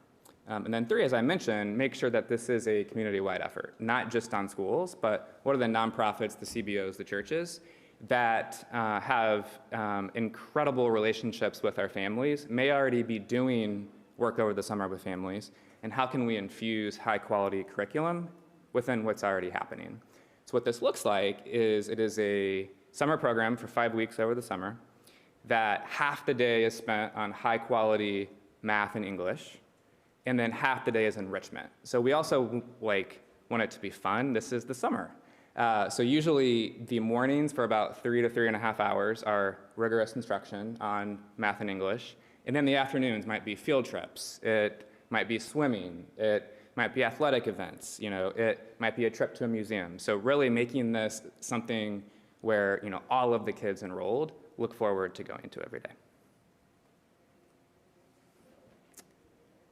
And then 3, as I mentioned, make sure that this is a community-wide effort, not just on schools, but what are the nonprofits, the CBOs, the churches that have incredible relationships with our families, may already be doing work over the summer with families, and how can we infuse high-quality curriculum within what's already happening? So what this looks like is it is a summer program for 5 weeks over the summer that half the day is spent on high-quality math and English, and then half the day is enrichment. So we also want it to be fun. This is the summer. So usually the mornings for about 3 to 3.5 hours are rigorous instruction on math and English. And then the afternoons might be field trips. It might be swimming. It might be athletic events. It might be a trip to a museum. So really making this something where all of the kids enrolled look forward to going to every day.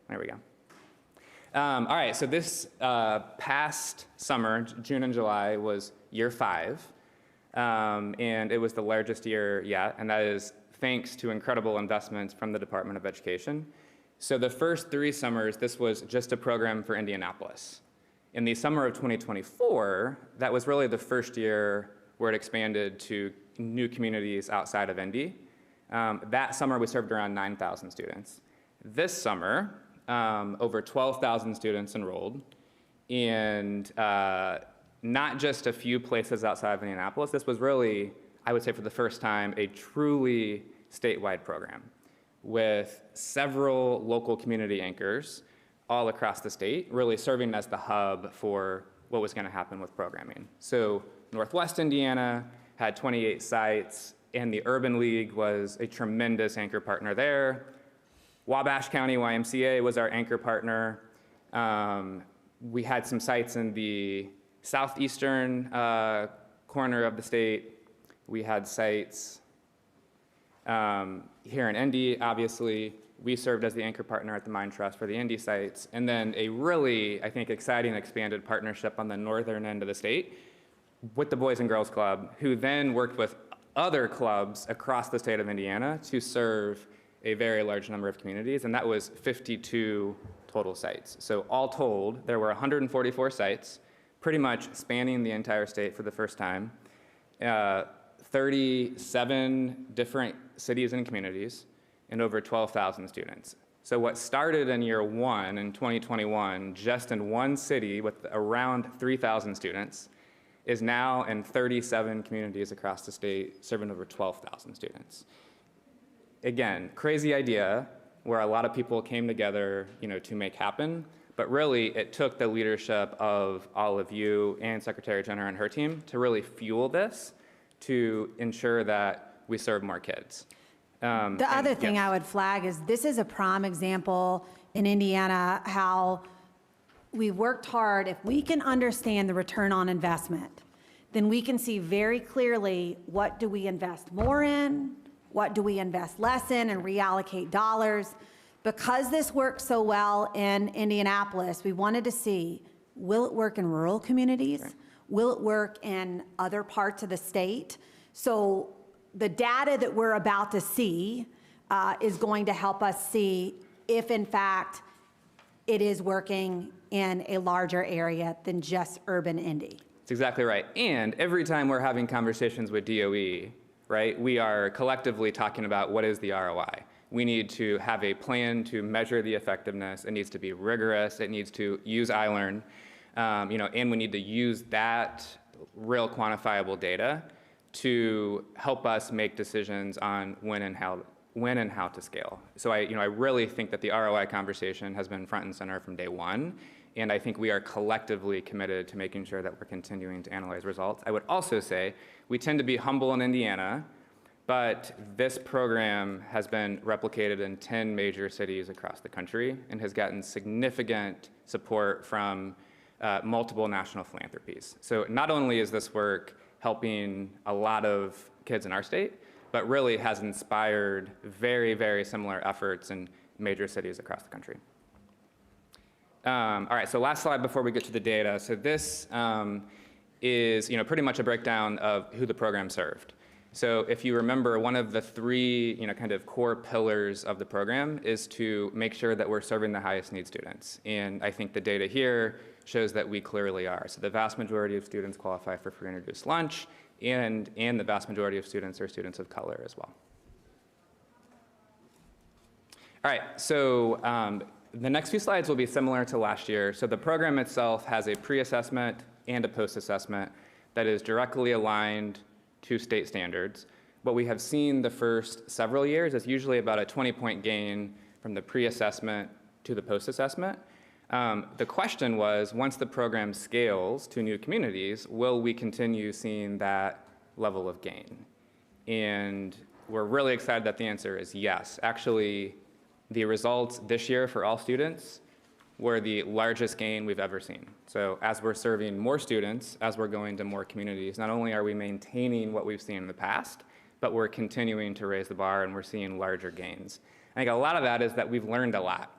There we go. All right, so this past summer, June and July, was year 5, and it was the largest year yet, and that is thanks to incredible investments from the Department of Education. So the first 3 summers, this was just a program for Indianapolis. In the summer of 2024, that was really the first year where it expanded to new communities outside of Indy. That summer, we served around 9,000 students. This summer, over 12,000 students enrolled, and not just a few places outside of Indianapolis. This was really, I would say for the first time, a truly statewide program with several local community anchors all across the state, really serving as the hub for what was going to happen with programming. So Northwest Indiana had 28 sites, and the Urban League was a tremendous anchor partner there. Wabash County YMCA was our anchor partner. We had some sites in the southeastern corner of the state. We had sites here in Indy, obviously. We served as the anchor partner at the Mind Trust for the Indy sites. And then a really, I think, exciting expanded partnership on the northern end of the state with the Boys and Girls Club, who then worked with other clubs across the state of Indiana to serve a very large number of communities, and that was 52 total sites. So all told, there were 144 sites, pretty much spanning the entire state for the first time, 37 different cities and communities, and over 12,000 students. So what started in year one in 2021, just in one city with around 3,000 students, is now in 37 communities across the state, serving over 12,000 students. Again, crazy idea where a lot of people came together, to make happen, but really it took the leadership of all of you and Secretary Jenner and her team to really fuel this to ensure that we serve more kids. The other thing I would flag is this is a prime example in Indiana how we worked hard. If we can understand the return on investment, then we can see very clearly what do we invest more in, what do we invest less in, and reallocate dollars. Because this worked so well in Indianapolis, we wanted to see, will it work in rural communities? Right. Will it work in other parts of the state? So the data that we're about to see is going to help us see if, in fact, it is working in a larger area than just urban Indy. That's exactly right. And every time we're having conversations with DOE, right, we are collectively talking about what is the ROI. We need to have a plan to measure the effectiveness. It needs to be rigorous. It needs to use iLearn, and we need to use that real quantifiable data to help us make decisions on when and how to scale. So I really think that the ROI conversation has been front and center from day one, and I think we are collectively committed to making sure that we're continuing to analyze results. I would also say we tend to be humble in Indiana, but this program has been replicated in 10 major cities across the country and has gotten significant support from multiple national philanthropies. So not only is this work helping a lot of kids in our state, but really has inspired very, very similar efforts in major cities across the country. All right, so last slide before we get to the data. So this is pretty much a breakdown of who the program served. So if you remember, one of the three kind of core pillars of the program is to make sure that we're serving the highest need students. And I think the data here shows that we clearly are. So the vast majority of students qualify for free and reduced lunch, and the vast majority of students are students of color as well. All right, so the next few slides will be similar to last year. So the program itself has a pre-assessment and a post-assessment that is directly aligned to state standards. What we have seen the first several years is usually about a 20-point gain from the pre-assessment to the post-assessment. The question was, once the program scales to new communities, will we continue seeing that level of gain? And we're really excited that the answer is yes. Actually, the results this year for all students were the largest gain we've ever seen. So as we're serving more students, as we're going to more communities, not only are we maintaining what we've seen in the past, but we're continuing to raise the bar and we're seeing larger gains. I think a lot of that is that we've learned a lot.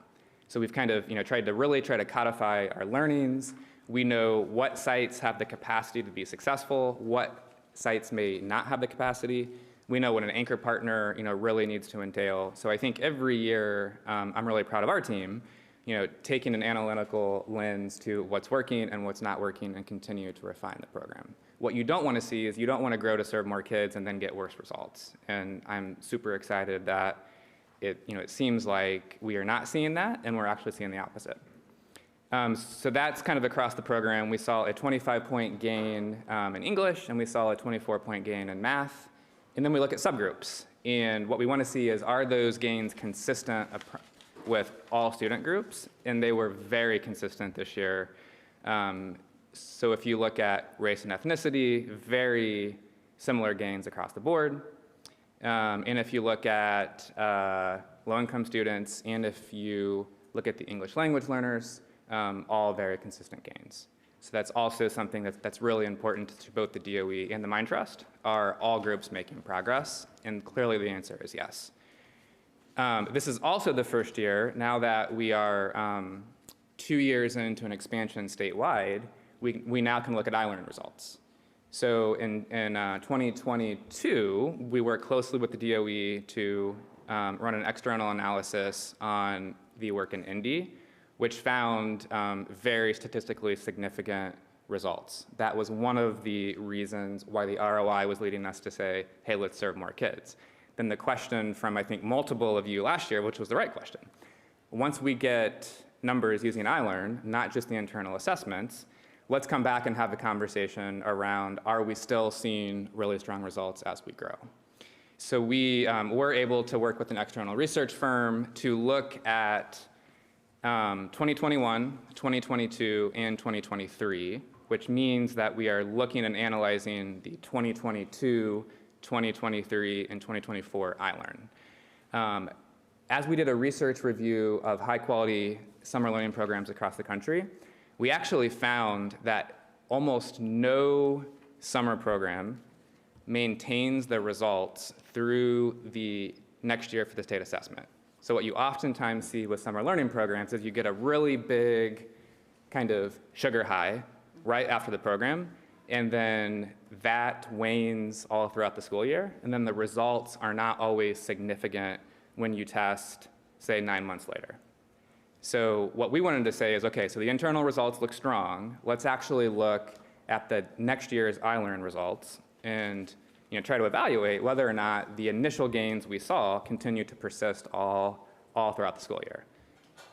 So we've kind of tried to codify our learnings. We know what sites have the capacity to be successful, what sites may not have the capacity. We know what an anchor partner really needs to entail. So I think every year, I'm really proud of our team, taking an analytical lens to what's working and what's not working and continue to refine the program. What you don't want to see is you don't want to grow to serve more kids and then get worse results. And I'm super excited that it seems like we are not seeing that and we're actually seeing the opposite. So that's kind of across the program. We saw a 25-point gain in English and we saw a 24-point gain in math. And then we look at subgroups. And what we want to see is, are those gains consistent with all student groups? And they were very consistent this year. So if you look at race and ethnicity, very similar gains across the board. And if you look at low-income students, and if you look at the English language learners, all very consistent gains. So that's also something that's really important to both the DOE and the Mind Trust. Are all groups making progress? And clearly the answer is yes. This is also the first year, now that we are 2 years into an expansion statewide, we now can look at iLearn results. So in 2022, we worked closely with the DOE to run an external analysis on the work in Indy, which found very statistically significant results. That was one of the reasons why the ROI was leading us to say, hey, let's serve more kids. than the question from, I think, multiple of you last year, which was the right question. Once we get numbers using iLearn, not just the internal assessments, let's come back and have a conversation around, are we still seeing really strong results as we grow? So we were able to work with an external research firm to look at 2021, 2022, and 2023, which means that we are looking and analyzing the 2022, 2023, and 2024 iLearn. As we did a research review of high-quality summer learning programs across the country, we actually found that almost no summer program maintains the results through the next year for the state assessment. So what you oftentimes see with summer learning programs is you get a really big kind of sugar high right after the program, and then that wanes all throughout the school year, and then the results are not always significant when you test, say, 9 months later. So what we wanted to say is, okay, so the internal results look strong. Let's actually look at the next year's iLearn results and try to evaluate whether or not the initial gains we saw continue to persist all throughout the school year.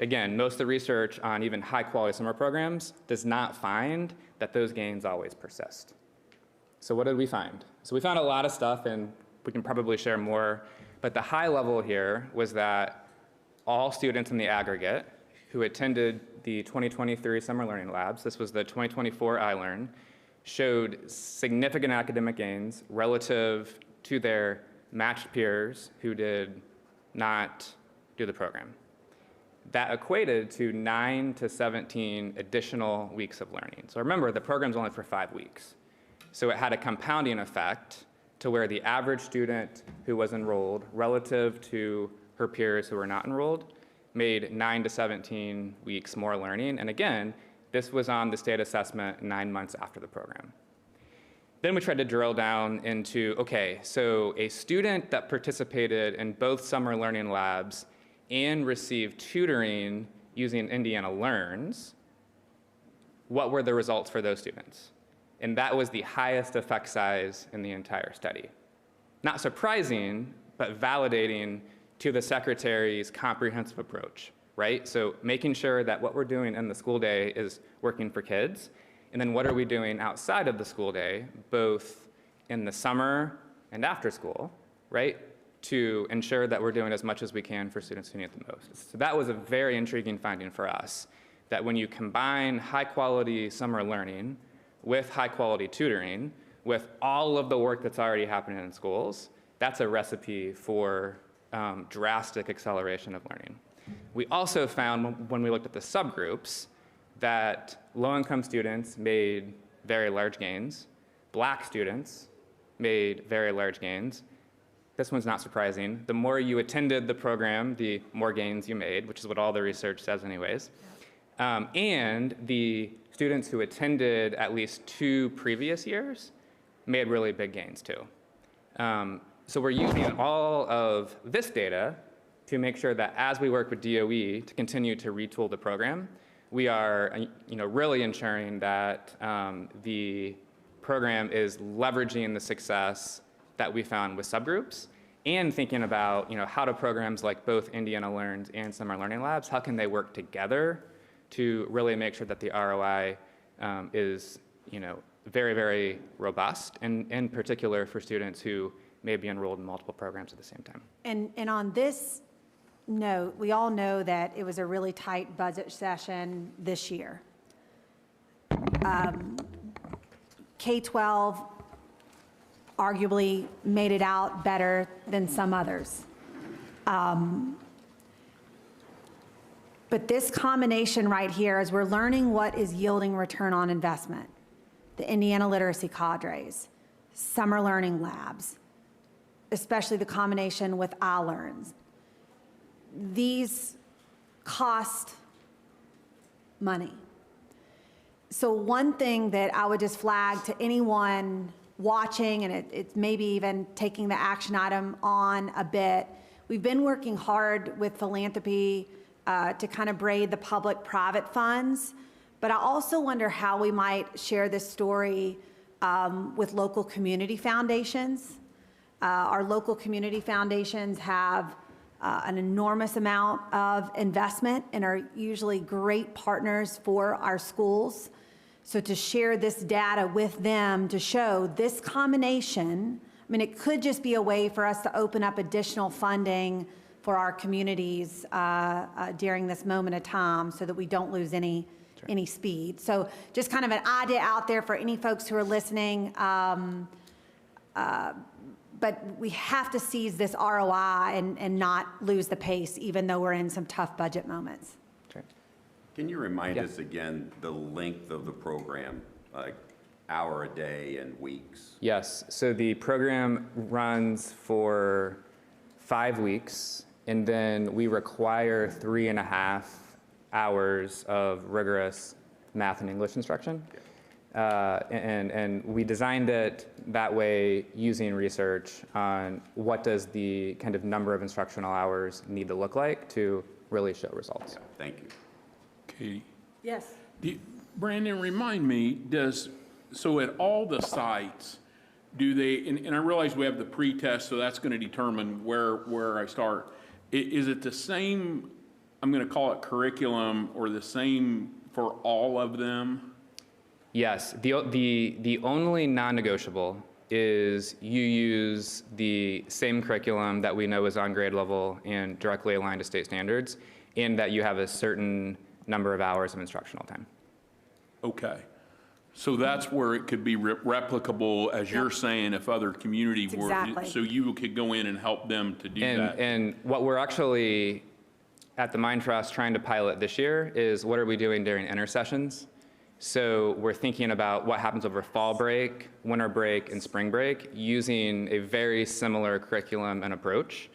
Again, most of the research on even high-quality summer programs does not find that those gains always persist. So what did we find? So we found a lot of stuff, and we can probably share more, but the high level here was that all students in the aggregate who attended the 2023 Summer Learning Labs, this was the 2024 iLearn, showed significant academic gains relative to their matched peers who did not do the program. That equated to 9 to 17 additional weeks of learning. So remember, the program's only for 5 weeks. So it had a compounding effect to where the average student who was enrolled relative to her peers who were not enrolled made 9 to 17 weeks more learning. And again, this was on the state assessment 9 months after the program. Then we tried to drill down into, okay, so a student that participated in both summer learning labs and received tutoring using Indiana Learns, what were the results for those students? And that was the highest effect size in the entire study. Not surprising, but validating to the secretary's comprehensive approach, right? So making sure that what we're doing in the school day is working for kids, and then what are we doing outside of the school day, both in the summer and after school, right? To ensure that we're doing as much as we can for students who need it the most. So that was a very intriguing finding for us, that when you combine high-quality summer learning with high-quality tutoring, with all of the work that's already happening in schools, that's a recipe for drastic acceleration of learning. We also found, when we looked at the subgroups, that low-income students made very large gains, Black students made very large gains. This one's not surprising. The more you attended the program, the more gains you made, which is what all the research says anyways. And the students who attended at least 2 previous years made really big gains too. So we're using all of this data to make sure that as we work with DOE to continue to retool the program, we are really ensuring that the program is leveraging the success that we found with subgroups, and thinking about how do programs like both Indiana Learns and Summer Learning Labs, how can they work together to really make sure that the ROI is very, very robust, and in particular for students who may be enrolled in multiple programs at the same time. And on this note, we all know that it was a really tight budget session this year. K-12 arguably made it out better than some others. But this combination right here, as we're learning what is yielding return on investment, the Indiana literacy cadres, summer learning labs, especially the combination with iLearns, these cost money. So one thing that I would just flag to anyone watching, and it's maybe even taking the action item on a bit, we've been working hard with philanthropy to kind of braid the public-private funds, but I also wonder how we might share this story with local community foundations. Our local community foundations have an enormous amount of investment and are usually great partners for our schools. So to share this data with them to show this combination, I mean, it could just be a way for us to open up additional funding for our communities during this moment of time so that we don't lose any speed. So just kind of an idea out there for any folks who are listening. But we have to seize this ROI and not lose the pace, even though we're in some tough budget moments. Can you remind Yeah. us again the length of the program, like hour a day and weeks? Yes, so the program runs for 5 weeks, and then we require 3.5 hours of rigorous math and English instruction. And we designed it that way using research on what does the kind of number of instructional hours need to look like to really show results. Thank you. Katie? Yes. Brandon, remind me, so at all the sites, do they, and I realize we have the pre-test, so that's going to determine where I start. Is it the same, I'm going to call it curriculum, or the same for all of them? Yes, the only non-negotiable is you use the same curriculum that we know is on grade level and directly aligned to state standards, and that you have a certain number of hours of instructional time. Okay. So that's where it could be replicable, as you're saying, if other community were. Exactly. So you could go in and help them to do that. And what we're actually, at the Mind Trust, trying to pilot this year is what are we doing during intersessions? So we're thinking about what happens over fall break, winter break, and spring break, using a very similar curriculum and approach.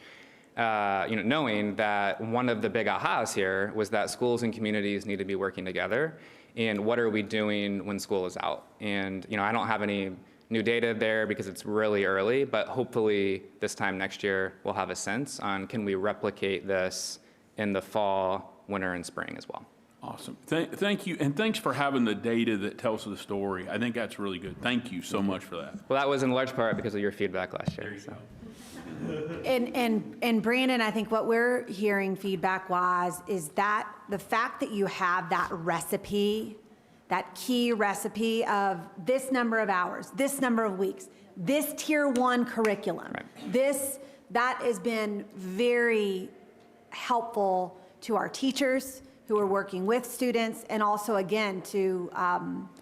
Knowing that one of the big ahas here was that schools and communities need to be working together. And what are we doing when school is out? And I don't have any new data there because it's really early, but hopefully this time next year we'll have a sense on can we replicate this in the fall, winter, and spring as well. Awesome. Thank you, and thanks for having the data that tells the story. I think that's really good. Thank you so much for that. Well, that was in large part because of your feedback last year. So. And Brandon, I think what we're hearing feedback-wise is that the fact that you have that recipe, that key recipe of this number of hours, this number of weeks, this tier 1 curriculum, Right. that has been very helpful to our teachers who are working with students, and also, again, to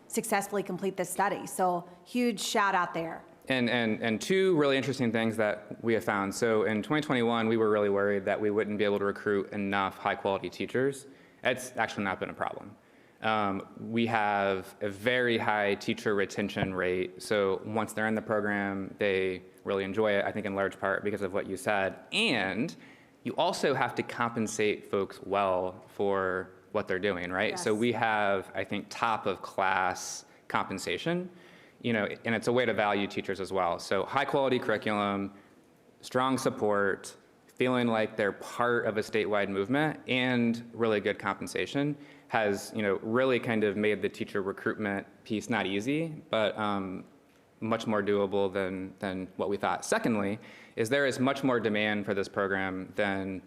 successfully complete this study. So huge shout out there. And two really interesting things that we have found. So in 2021, we were really worried that we wouldn't be able to recruit enough high-quality teachers. It's actually not been a problem. We have a very high teacher retention rate. So once they're in the program, they really enjoy it, I think in large part because of what you said. And you also have to compensate folks well for what they're doing, right? Yes. So we have, I think, top of class compensation, and it's a way to value teachers as well. So high quality curriculum, strong support, feeling like they're part of a statewide movement, and really good compensation has, really kind of made the teacher recruitment piece not easy, but much more doable than what we thought. Secondly, is there is much more demand for this program than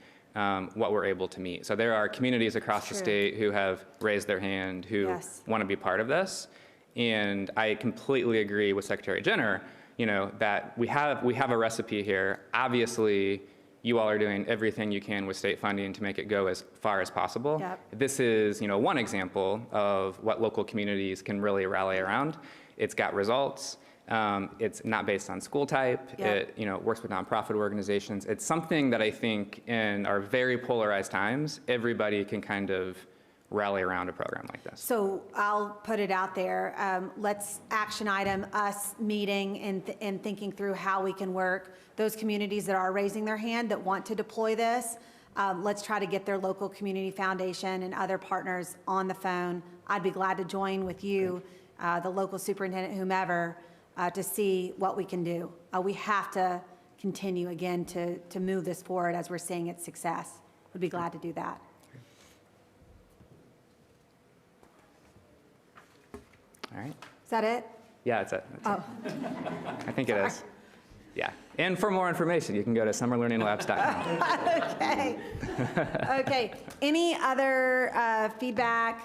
what we're able to meet. So there are communities across the state who have raised their hand, who Yes. want to be part of this. And I completely agree with Secretary Jenner, that we have a recipe here. Obviously, you all are doing everything you can with state funding to make it go as far as possible. Yep. This is, one example of what local communities can really rally around. It's got results. It's not based on school type. Yep. It works with nonprofit organizations. It's something that I think in our very polarized times, everybody can kind of rally around a program like this. So I'll put it out there. Let's action item us meeting and thinking through how we can work. Those communities that are raising their hand that want to deploy this, let's try to get their local community foundation and other partners on the phone. I'd be glad to join with you, the local superintendent, whomever, to see what we can do. We have to continue again to move this forward as we're seeing its success. Would be glad to do that. All right. Is that it? Yeah, that's it. I think it is. Yeah. And for more information, you can go to summerlearninglabs.com. Okay. Okay. Any other feedback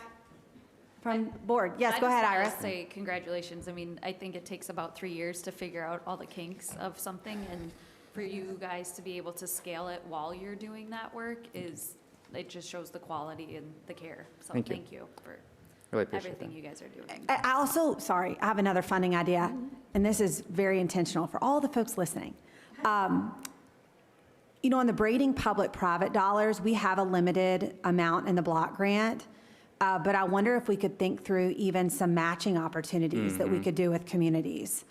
from board? Yes, go ahead, I Iris. just wanna say congratulations. I mean, I think it takes about 3 years to figure out all the kinks of something, and for you guys to be able to scale it while you're doing that work it just shows the quality and the care. So Thank you. thank you for Really appreciate everything that. you guys are doing. I also, sorry, I have another funding idea, and this is very intentional for all the folks listening. You know, on the braiding public-private dollars, we have a limited amount in the block grant, but I wonder if we could think through even some matching opportunities that we could do with communities,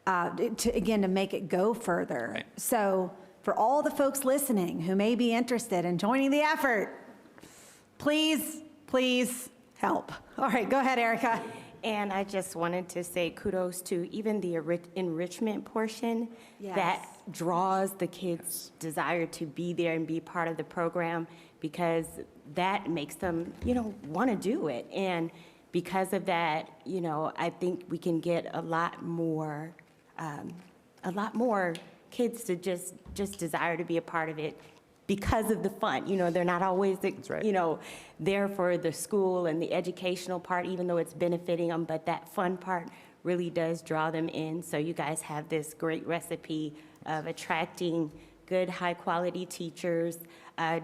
to make it go further. Right. So for all the folks listening who may be interested in joining the effort, please, please help. All right, go ahead, Erica. And I just wanted to say kudos to even the enrichment portion that Yes. draws the kids' desire to be there and be part of the program, because that makes them, want to do it. And because of that, I think we can get a lot more kids to just desire to be a part of it because of the fun. They're not always, right. there for the school and the educational part, even though it's benefiting them, but that fun part really does draw them in. So you guys have this great recipe of attracting good, high-quality teachers,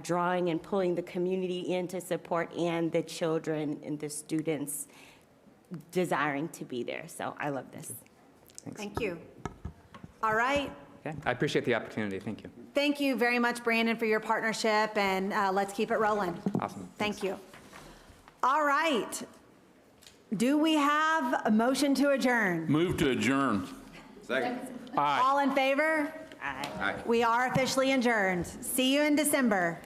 drawing and pulling the community in to support, and the children and the students desiring to be there. So I love this. Thanks. Thank you. All right. Okay. I appreciate the opportunity. Thank you. Thank you very much, Brandon, for your partnership, and let's keep it rolling. Awesome. Thank you. All right. Do we have a motion to adjourn? Move to adjourn. Second. Aye. All in favor? Aye. Aye. We are officially adjourned. See you in December.